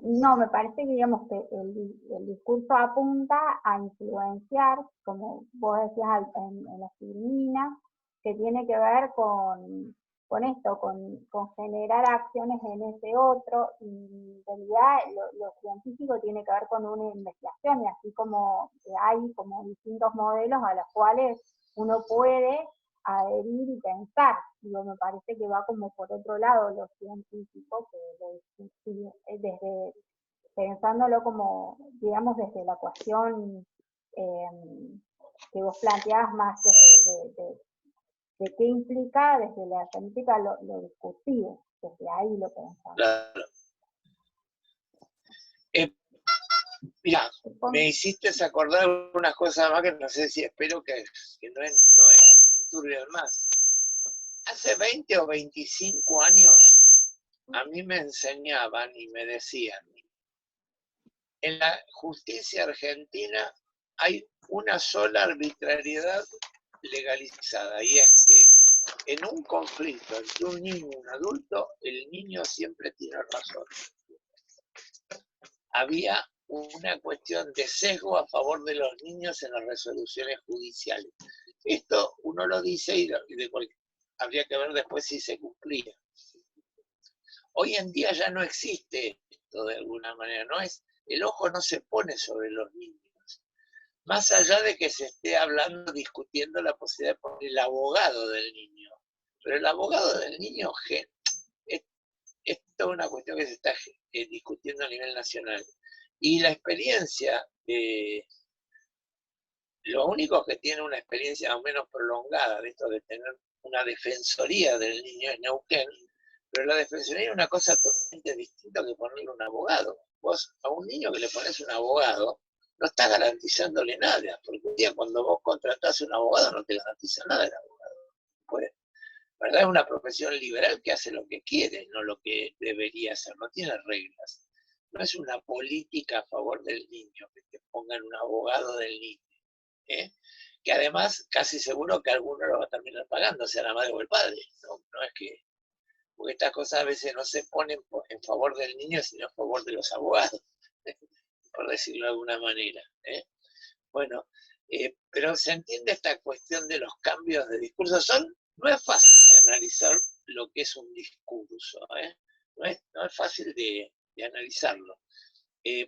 no, me parece que digamos que el discurso apunta a influenciar, como vos decías en la civilina, que tiene que ver con esto, con generar acciones en ese otro, y en realidad lo científico tiene que ver con una investigación, y así como hay como distintos modelos a los cuales uno puede adherir y pensar. Digo, me parece que va como por otro lado lo científico, que desde pensándolo como, digamos, desde la cuestión que vos planteabas más de qué implica desde la científica lo discursivo, desde ahí lo pensamos. Claro. Mira, me hiciste acordar unas cosas más que no sé si espero que no enturbien más. Hace 20 o 25 años a mí me enseñaban y me decían, en la justicia argentina hay una sola arbitrariedad legalizada, y es que en un conflicto entre un niño y un adulto, el niño siempre tiene razón. Había una cuestión de sesgo a favor de los niños en las resoluciones judiciales. Esto uno lo dice y habría que ver después si se cumplía. Hoy en día ya no existe esto de alguna manera, el ojo no se pone sobre los niños. Más allá de que se esté hablando, discutiendo la posibilidad de poner el abogado del niño. Pero el abogado del niño es toda una cuestión que se está discutiendo a nivel nacional. Y la experiencia, los únicos que tienen una experiencia más o menos prolongada de esto de tener una defensoría del niño es Neuquén, pero la defensoría es una cosa totalmente distinta que ponerle un abogado. Vos a un niño que le pones un abogado, no estás garantizándole nada, porque un día cuando vos contratás un abogado no te garantiza nada el abogado. Pues, ¿verdad? Es una profesión liberal que hace lo que quiere, no lo que debería hacer, no tiene reglas. No es una política a favor del niño, que te pongan un abogado del niño. Que además, casi seguro que alguno lo va a terminar pagando, sea la madre o el padre. No es que... Porque estas cosas a veces no se ponen en favor del niño, sino en favor de los abogados, por decirlo de alguna manera. Bueno, pero se entiende esta cuestión de los cambios de discurso. No es fácil de analizar lo que es un discurso, no es fácil de analizarlo.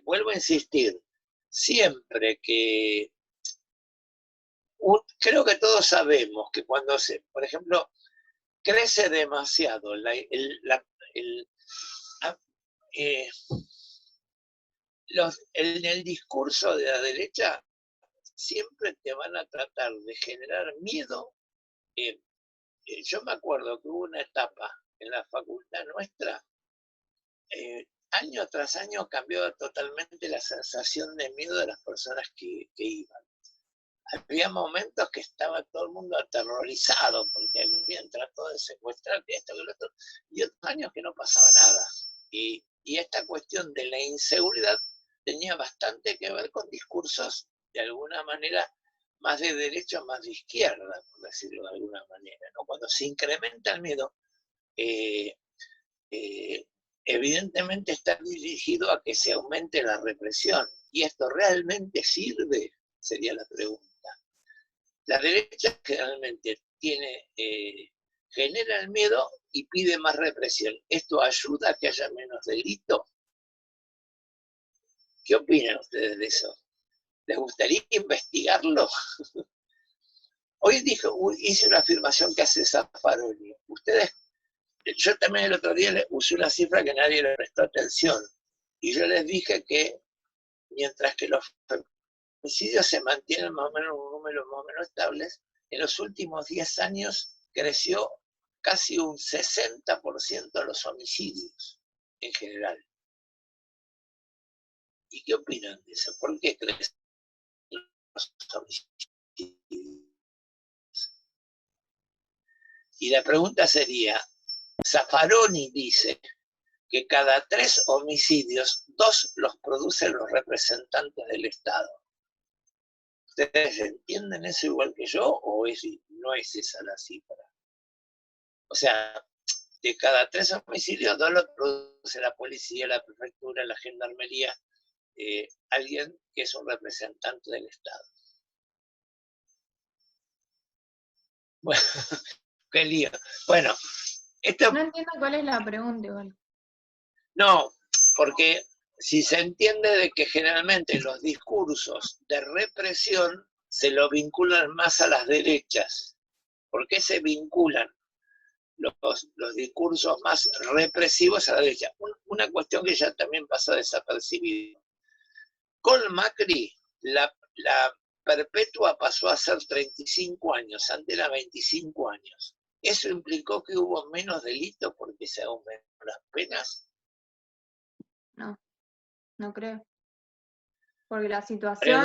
Vuelvo a insistir, siempre que... creo que todos sabemos que cuando por ejemplo, crece demasiado en el discurso de la derecha, siempre te van a tratar de generar miedo. Yo me acuerdo que hubo una etapa en la facultad nuestra, año tras año cambió totalmente la sensación de miedo de las personas que iban. Había momentos que estaba todo el mundo aterrorizado porque habían tratado de secuestrar esto que lo otro, y otros años que no pasaba nada. Y esta cuestión de la inseguridad tenía bastante que ver con discursos de alguna manera más de derecha, más de izquierda, por decirlo de alguna manera, ¿no? Cuando se incrementa el miedo, evidentemente está dirigido a que se aumente la represión. ¿Y esto realmente sirve? Sería la pregunta. La derecha generalmente genera el miedo y pide más represión. ¿Esto ayuda a que haya menos delito? ¿Qué opinan ustedes de eso? ¿Les gustaría investigarlo? Hoy hice una afirmación que hace Zaffaroni. Yo también el otro día usé una cifra que nadie le prestó atención. Y yo les dije que mientras que los homicidios se mantienen más o menos un número más o menos estables, en los últimos 10 años creció casi un 60% los homicidios en general. ¿Y qué opinan de eso? ¿Por qué crecen los homicidios? Y la pregunta sería, Zaffaroni dice que cada 3 homicidios, 2 los producen los representantes del Estado. ¿Ustedes entienden eso igual que yo o no es esa la cifra? O sea, de cada 3 homicidios, 2 los produce la policía, la prefectura, la gendarmería, alguien que es un representante del Estado. Bueno, qué lío. Bueno, No entiendo cuál es la pregunta igual. No, porque si se entiende de que generalmente los discursos de represión se lo vinculan más a las derechas, ¿Por qué se vinculan los discursos más represivos a la derecha? Una cuestión que ya también pasó desapercibida. Con Macri, la perpetua pasó a ser 35 años, antes era 25 años. ¿Eso implicó que hubo menos delitos porque se aumentaron las penas? No, no creo. Porque la situación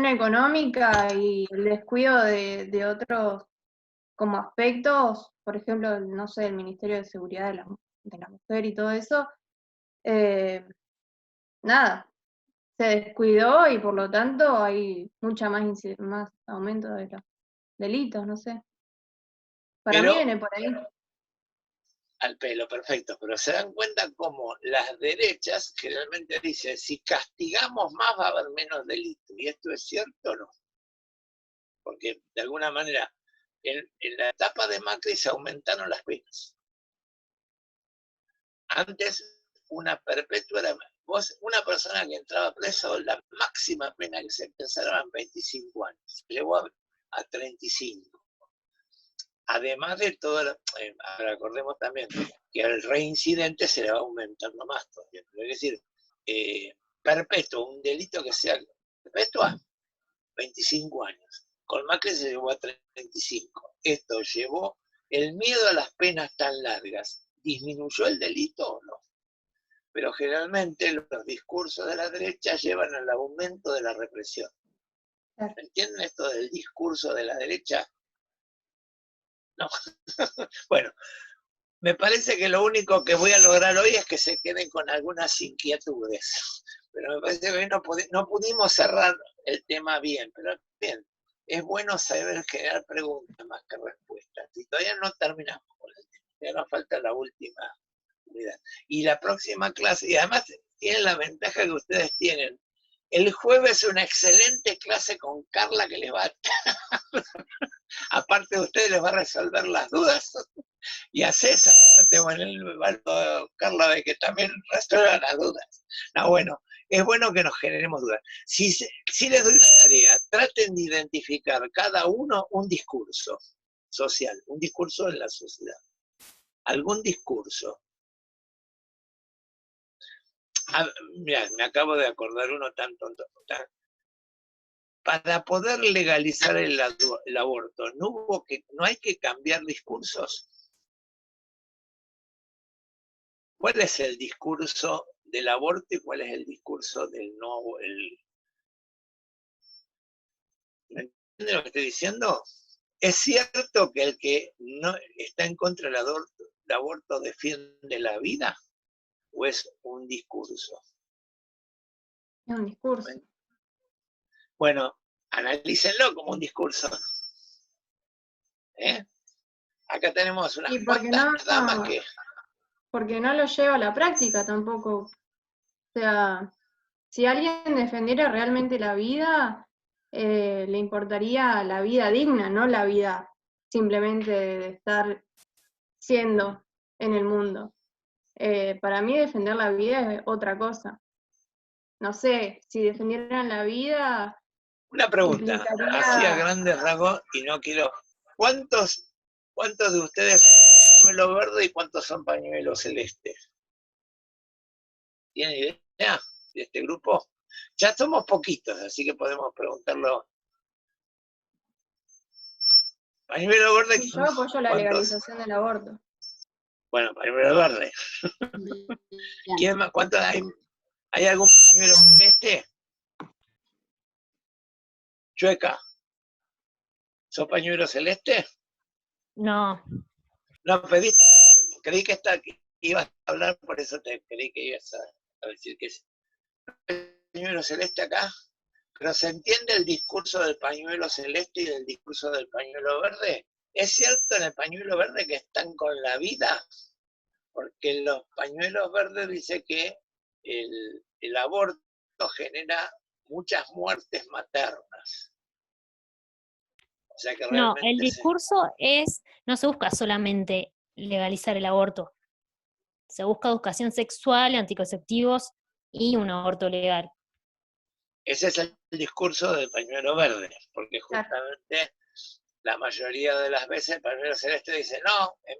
económica y el descuido de otros como aspectos, por ejemplo, no sé, el Ministerio de Seguridad de la Mujer y todo eso, nada, se descuidó y por lo tanto hay mucha más aumento de los delitos, no sé. Para mí viene por ahí. Al pelo, perfecto, pero se dan cuenta cómo las derechas generalmente dicen, si castigamos más va a haber menos delitos, ¿y esto es cierto o no? Porque de alguna manera, en la etapa de Macri se aumentaron las penas. Antes, una perpetua era, una persona que entraba preso, la máxima pena que se pensaba en 25 años, llegó a 35. Además de todo, recordemos también que al reincidente se le va aumentando más todavía. Es decir, perpetuo, un delito que sea perpetua, 25 años. Con Macri se llevó a 35. Esto llevó el miedo a las penas tan largas. ¿Disminuyó el delito o no? Pero generalmente los discursos de la derecha llevan al aumento de la represión. ¿Entienden esto del discurso de la derecha? No. Bueno, me parece que lo único que voy a lograr hoy es que se queden con algunas inquietudes. Pero me parece que hoy no pudimos cerrar el tema bien, pero bien, es bueno saber generar preguntas más que respuestas. Y todavía no terminamos con el tema, ya nos falta la última unidad. Y la próxima clase, y además tienen la ventaja que ustedes tienen. El jueves una excelente clase con Carla que les va a... aparte de ustedes les va a resolver las dudas. Y a César, Carla, de que también resuelva las dudas. No, bueno, es bueno que nos generemos dudas. Si les doy una tarea, traten de identificar cada uno un discurso social, un discurso en la sociedad. Algún discurso. Mirá, me acabo de acordar uno tan tonto. Para poder legalizar el aborto, ¿no hay que cambiar discursos? ¿Cuál es el discurso del aborto y cuál es el discurso del no? ¿Me entienden lo que estoy diciendo? ¿Es cierto que el que no está en contra del aborto defiende la vida? ¿O es un discurso? Es un discurso. Bueno, analícenlo como un discurso. Acá tenemos unas cuantas damas que... Porque no lo lleva a la práctica tampoco. O sea, si alguien defendiera realmente la vida, le importaría la vida digna, no la vida simplemente de estar siendo en el mundo. Para mí defender la vida es otra cosa. No sé, si defendieran la vida... Una pregunta, así a grandes rasgos, y no quiero... ¿Cuántos de ustedes son pañuelo verde y cuántos son pañuelo celeste? ¿Tienen idea de este grupo? Ya somos poquitos, así que podemos preguntarlo. Pañuelo verde. Yo apoyo la legalización del aborto. Bueno, pañuelo verde. ¿Quién más? ¿Cuántos hay? ¿Hay algún pañuelo celeste? Chueca, ¿sos pañuelo celeste? No. No, creí que ibas a hablar, por eso te creí que ibas a decir que es pañuelo celeste acá. Pero ¿se entiende el discurso del pañuelo celeste y del discurso del pañuelo verde? ¿Es cierto en el pañuelo verde que están con la vida? Porque los pañuelos verdes dicen que el aborto genera muchas muertes maternas. O sea que no, el discurso no se busca solamente legalizar el aborto. Se busca educación sexual, anticonceptivos y un aborto legal. ese es el discurso del pañuelo verde, porque justamente la mayoría de las veces el pañuelo celeste dice, no, en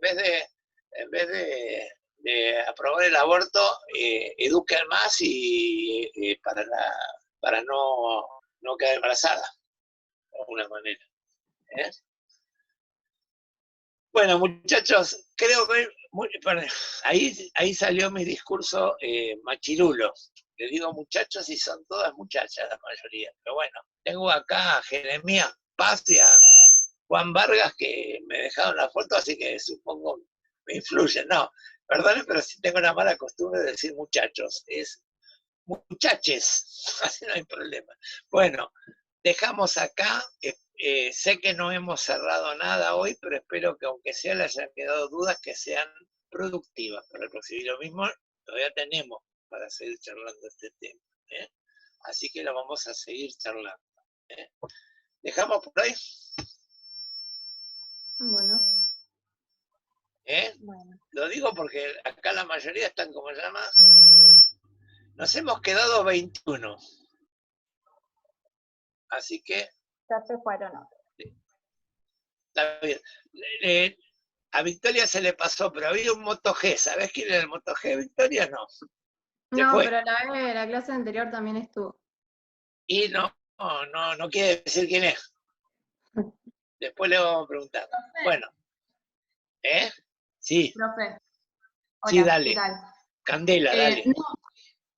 vez de aprobar el aborto, eduquen más y para no quedar embarazada, de alguna manera. Bueno, muchachos, creo que ahí salió mi discurso machirulo. Le digo muchachos y son todas muchachas la mayoría. Pero bueno, tengo acá a Jeremías Paz y a Juan Vargas que me dejaron la foto, así que supongo me influyen. No, perdonen, pero sí tengo una mala costumbre de decir muchachos. Es muchaches, así no hay problema. Bueno, dejamos acá. Sé que no hemos cerrado nada hoy, pero espero que aunque sea les hayan quedado dudas, que sean productivas para el próximo. Y lo mismo todavía tenemos para seguir charlando este tema. Así que lo vamos a seguir charlando. ¿Dejamos por ahí? Bueno. Bueno. Lo digo porque acá la mayoría están, como se llama, nos hemos quedado 21. Así que... Ya se fueron otros. Está bien. A Victoria se le pasó, pero había un Moto G. ¿Sabés quién era el Moto G? ¿Victoria? No. No, pero la clase anterior también estuvo. Y no quiere decir quién es. Después le vamos a preguntar. Profe. Bueno. Sí. Profe. Hola, sí, dale. ¿qué tal? Candela, dale. No,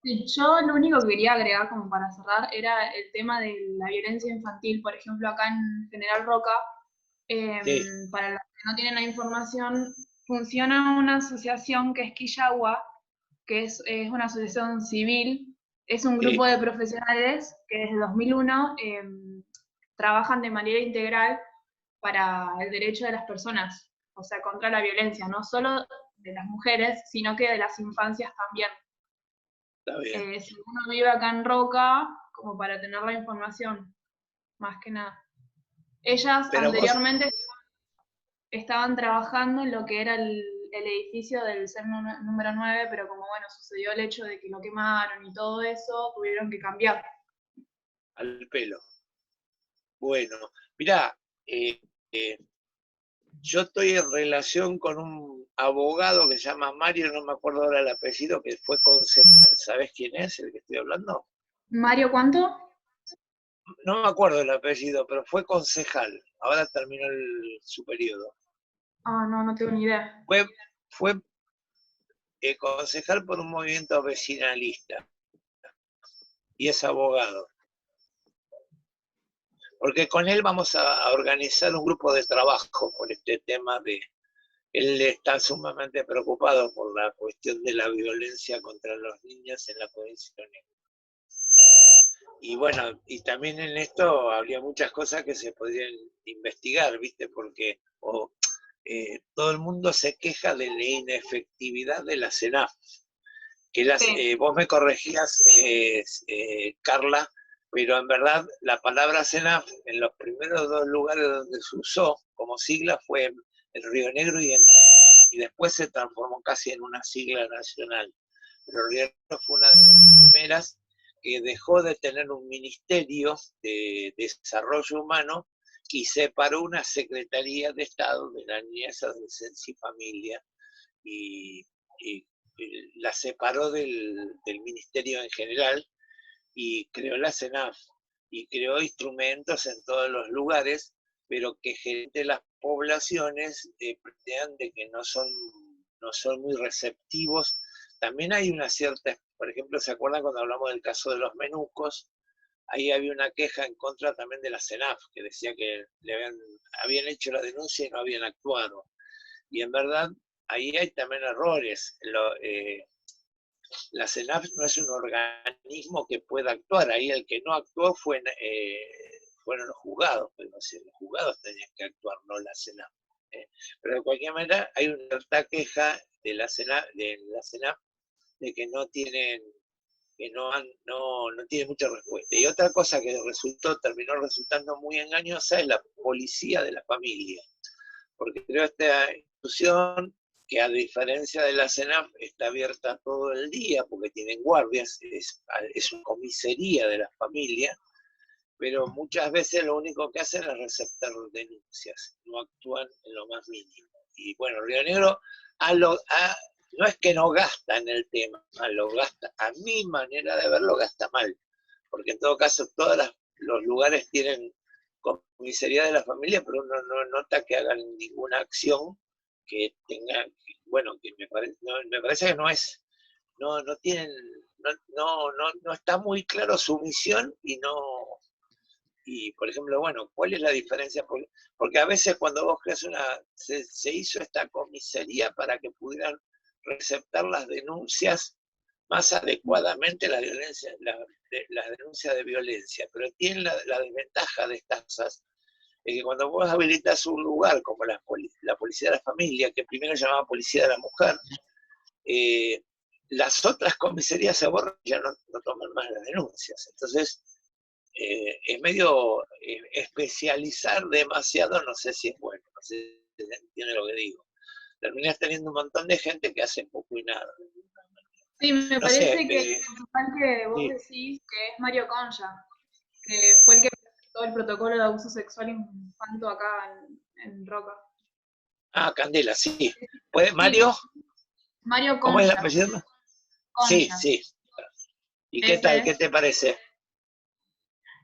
sí, yo lo único que quería agregar como para cerrar era el tema de la violencia infantil. Por ejemplo, acá en General Roca, Sí. para los que no tienen la información, funciona una asociación que es Quillagua, que es una asociación civil. Es un grupo de profesionales que desde 2001 trabajan de manera integral para el derecho de las personas, o sea, contra la violencia, no solo de las mujeres, sino que de las infancias también. Está bien. Si uno vive acá en Roca, como para tener la información, más que nada. Ellas Pero anteriormente estaban trabajando en lo que era el edificio del CERN número 9, pero como bueno, sucedió el hecho de que lo quemaron y todo eso, tuvieron que cambiar. Al pelo. Bueno, mirá, yo estoy en relación con un abogado que se llama Mario, no me acuerdo ahora el apellido, que fue concejal. ¿Sabés quién es el que estoy hablando? ¿Mario cuánto? No me acuerdo el apellido, pero fue concejal. Ahora terminó su periodo. Ah, no tengo ni idea. Fue concejal por un movimiento vecinalista. Y es abogado. Porque con él vamos a organizar un grupo de trabajo por este tema de... Él está sumamente preocupado por la cuestión de la violencia contra los niños en la provincia de Neuquén. Y bueno, y también en esto habría muchas cosas que se podrían investigar, ¿viste? Porque todo el mundo se queja de la inefectividad de la CENAF. Que vos me corregías, Carla, pero en verdad la palabra CENAF en los primeros 2 lugares donde se usó como sigla fue en Río Negro y después se transformó casi en una sigla nacional. Pero Río Negro fue una de las primeras que dejó de tener un ministerio de desarrollo humano y separó una Secretaría de Estado de la Niñez, Adolescencia y Familia y la separó del ministerio en general y creó la CENAF y creó instrumentos en todos los lugares, pero que gente las poblaciones plantean de que no son muy receptivos. También hay una cierta, por ejemplo, ¿se acuerdan cuando hablamos del caso de los menucos? Ahí había una queja en contra también de la CENAF, que decía que habían hecho la denuncia y no habían actuado. Y en verdad, ahí hay también errores. La CENAF no es un organismo que pueda actuar. Ahí el que no actuó fueron los juzgados, pero los juzgados tenían que actuar, no la CENAF. Pero de cualquier manera hay una cierta queja de la CENAF de que no tienen mucha respuesta. Y otra cosa que terminó resultando muy engañosa es la policía de la familia. Porque creo esta institución que a diferencia de la CENAF está abierta todo el día porque tienen guardias, es una comisaría de la familia, pero muchas veces lo único que hacen es receptar denuncias, no actúan en lo más mínimo. Y bueno, Río Negro no es que no gasta en el tema, lo gasta, a mi manera de verlo, gasta mal, porque en todo caso todos los lugares tienen comisaría de la familia, pero uno no nota que hagan ninguna acción que tenga, bueno, que me parece que no tienen, no está muy claro su misión y por ejemplo, bueno, ¿cuál es la diferencia? Porque a veces cuando vos creas se hizo esta comisaría para que pudieran receptar las denuncias más adecuadamente, las denuncias de violencia, pero tienen la desventaja de estas cosas, es que cuando vos habilitas un lugar como la Policía de la Familia, que primero se llamaba Policía de la Mujer, las otras comisarías se borran y ya no toman más las denuncias. Entonces, es medio especializar demasiado, no sé si es bueno, no sé si se entiende lo que digo. Terminás teniendo un montón de gente que hace poco y nada. Sí, me parece que el que vos decís que es Mario Concha, que fue el que presentó el protocolo de abuso sexual infanto acá en Roca. Ah, Candela, sí. ¿Puede, Mario? Mario Concha. ¿Cómo es el apellido? Concha. Sí. ¿Y qué tal? ¿Qué te parece?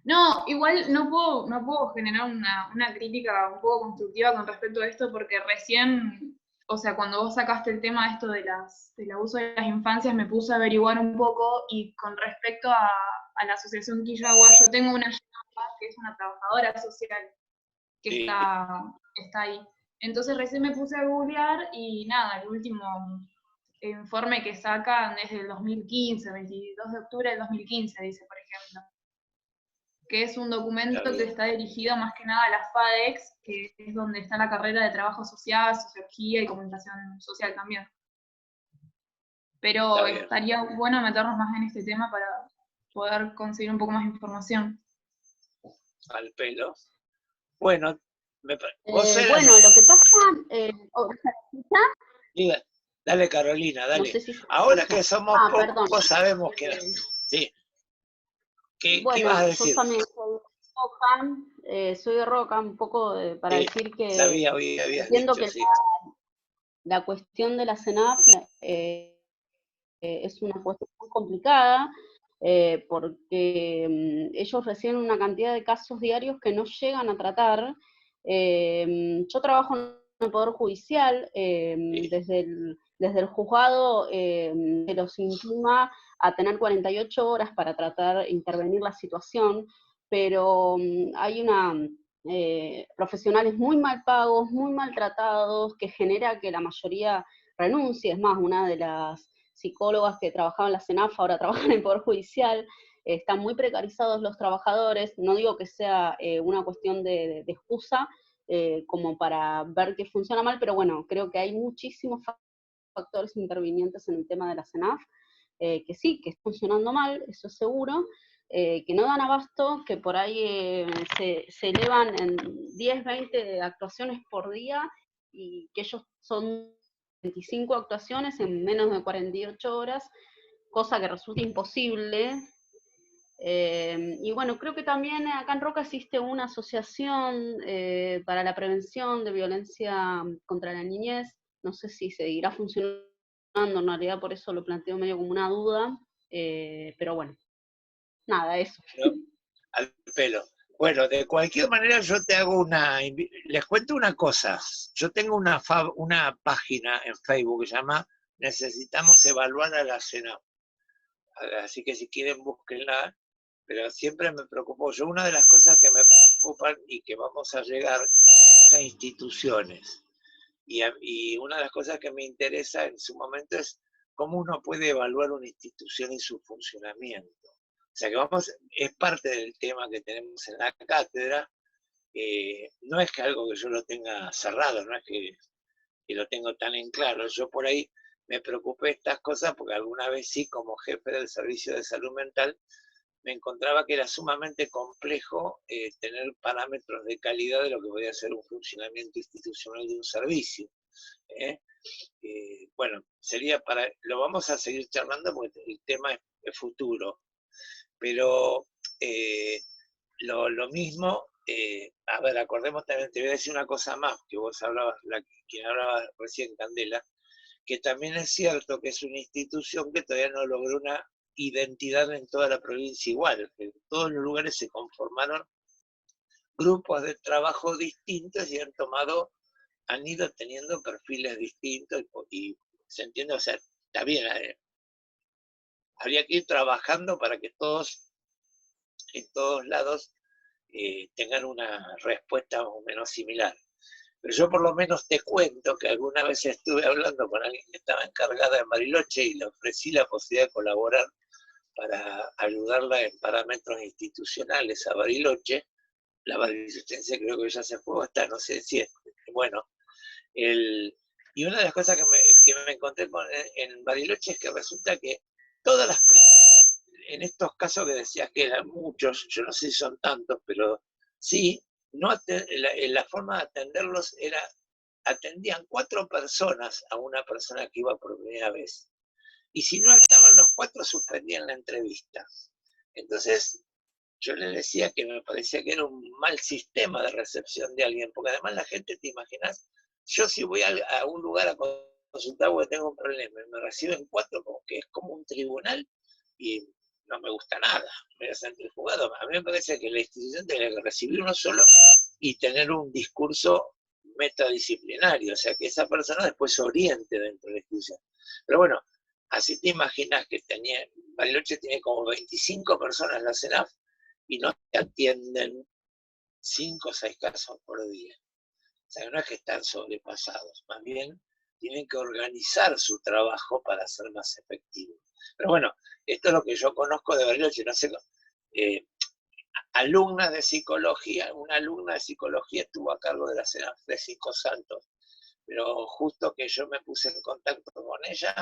No, igual no puedo generar una crítica un poco constructiva con respecto a esto, porque recién, o sea, cuando vos sacaste el tema esto del abuso de las infancias, me puse a averiguar un poco, y con respecto a la asociación Quillagua, yo tengo una que es una trabajadora social que Sí. está ahí. Entonces recién me puse a googlear y nada, el último informe que sacan es del 2015, 22 de octubre del 2015, dice, por ejemplo. Que es un documento que está dirigido más que nada a las FADEX, que es donde está la carrera de trabajo social, sociología y comunicación social también. Pero estaría bueno meternos más en este tema para poder conseguir un poco más de información. Al pelo. Bueno, bueno, lo que pasa... Diga, dale, Carolina, dale. No sé si ahora que somos pocos, sabemos que... Sí. ¿Qué ibas a decir? Yo también soy de Roca, un poco para decir que entiendo que la cuestión de la CENAF es una cuestión muy complicada, porque ellos reciben una cantidad de casos diarios que no llegan a tratar. Yo trabajo en el Poder Judicial, desde el juzgado se los intima a tener 48 horas para tratar, intervenir la situación, pero hay profesionales muy mal pagos, muy maltratados, que genera que la mayoría renuncie. Es más, una de las psicólogas que trabajaban en la CENAF ahora trabajan en el Poder Judicial. Están muy precarizados los trabajadores. No digo que sea una cuestión de excusa, como para ver que funciona mal, pero bueno, creo que hay muchísimos factores intervinientes en el tema de la CENAF, que sí, que está funcionando mal, eso es seguro, que no dan abasto, que por ahí se elevan en 10, 20 actuaciones por día, y que ellos son 25 actuaciones en menos de 48 horas, cosa que resulta imposible. Y bueno, creo que también acá en Roca existe una asociación para la prevención de violencia contra la niñez. No sé si seguirá funcionando, en realidad por eso lo planteo medio como una duda, pero bueno, nada, eso. Al pelo. Bueno, de cualquier manera yo te hago les cuento una cosa. Yo tengo una página en Facebook que se llama Necesitamos Evaluar a la CENAF. Así que si quieren búsquenla, pero siempre me preocupó. Una de las cosas que me preocupan y que vamos a llegar es a instituciones. Y una de las cosas que me interesa en su momento es cómo uno puede evaluar una institución y su funcionamiento. O sea que es parte del tema que tenemos en la cátedra. No es que algo que yo lo tenga cerrado, no es que lo tengo tan en claro. Yo por ahí me preocupé de estas cosas porque alguna vez sí, como jefe del servicio de salud mental, me encontraba que era sumamente complejo tener parámetros de calidad de lo que podía ser un funcionamiento institucional de un servicio. bueno, sería lo vamos a seguir charlando porque el tema es futuro, pero lo mismo, a ver, acordemos también, te voy a decir una cosa más, que vos hablabas, quien hablaba recién, Candela, que también es cierto que es una institución que todavía no logró una identidad en toda la provincia igual, que en todos los lugares se conformaron grupos de trabajo distintos y han ido teniendo perfiles distintos y se entiende, o sea, está bien, habría que ir trabajando para que todos, en todos lados, tengan una respuesta más o menos similar. Pero yo por lo menos te cuento que alguna vez estuve hablando con alguien que estaba encargada de Bariloche y le ofrecí la posibilidad de colaborar para ayudarla en parámetros institucionales a Bariloche. La barilochetense creo que ya se fue, está, no sé si es, bueno. Y una de las cosas que me encontré en Bariloche es que resulta que todas las en estos casos que decías que eran muchos, yo no sé si son tantos, pero sí, la forma de atenderlos era, atendían 4 personas a una persona que iba por primera vez. Y si no estaban los 4, suspendían la entrevista. Entonces, yo le decía que me parecía que era un mal sistema de recepción de alguien, porque además la gente, te imaginas, yo si voy a un lugar a consultar porque tengo un problema, me reciben 4 como que es como un tribunal y no me gusta nada, me voy a sentir jugado. A mí me parece que la institución tiene que recibir uno solo y tener un discurso metadisciplinario, o sea, que esa persona después se oriente dentro de la institución. Pero bueno, así te imaginas que Bariloche tiene como 25 personas en la CENAF y no te atienden 5 o 6 casos por día. O sea, no es que están sobrepasados, más bien tienen que organizar su trabajo para ser más efectivos. Pero bueno, esto es lo que yo conozco de Bariloche, no sé, alumnas de psicología, una alumna de psicología estuvo a cargo de la CENAF de Cinco Santos, pero justo que yo me puse en contacto con ella,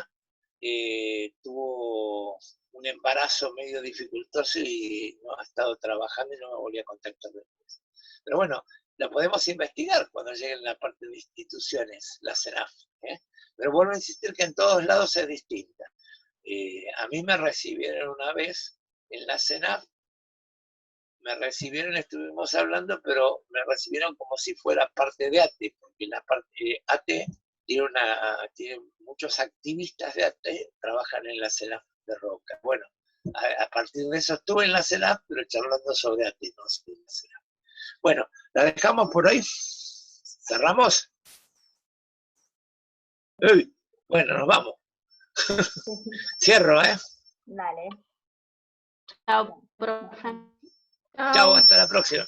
tuvo un embarazo medio dificultoso y no ha estado trabajando y no me volví a contactar después. Pero bueno, la podemos investigar cuando llegue la parte de instituciones, la CENAF. Pero vuelvo a insistir que en todos lados es distinta. A mí me recibieron una vez en la CENAF, estuvimos hablando, pero me recibieron como si fuera parte de ATE, porque la parte ATE tiene muchos activistas de ATE, trabajan en la CENAF de Roca. Bueno, a partir de eso estuve en la CENAF, pero charlando sobre ATE, no sobre la CENAF. Bueno, la dejamos por ahí. ¿Cerramos? Uy, bueno, nos vamos. Cierro, ¿eh? Dale. Chao, profe. Chao, hasta la próxima.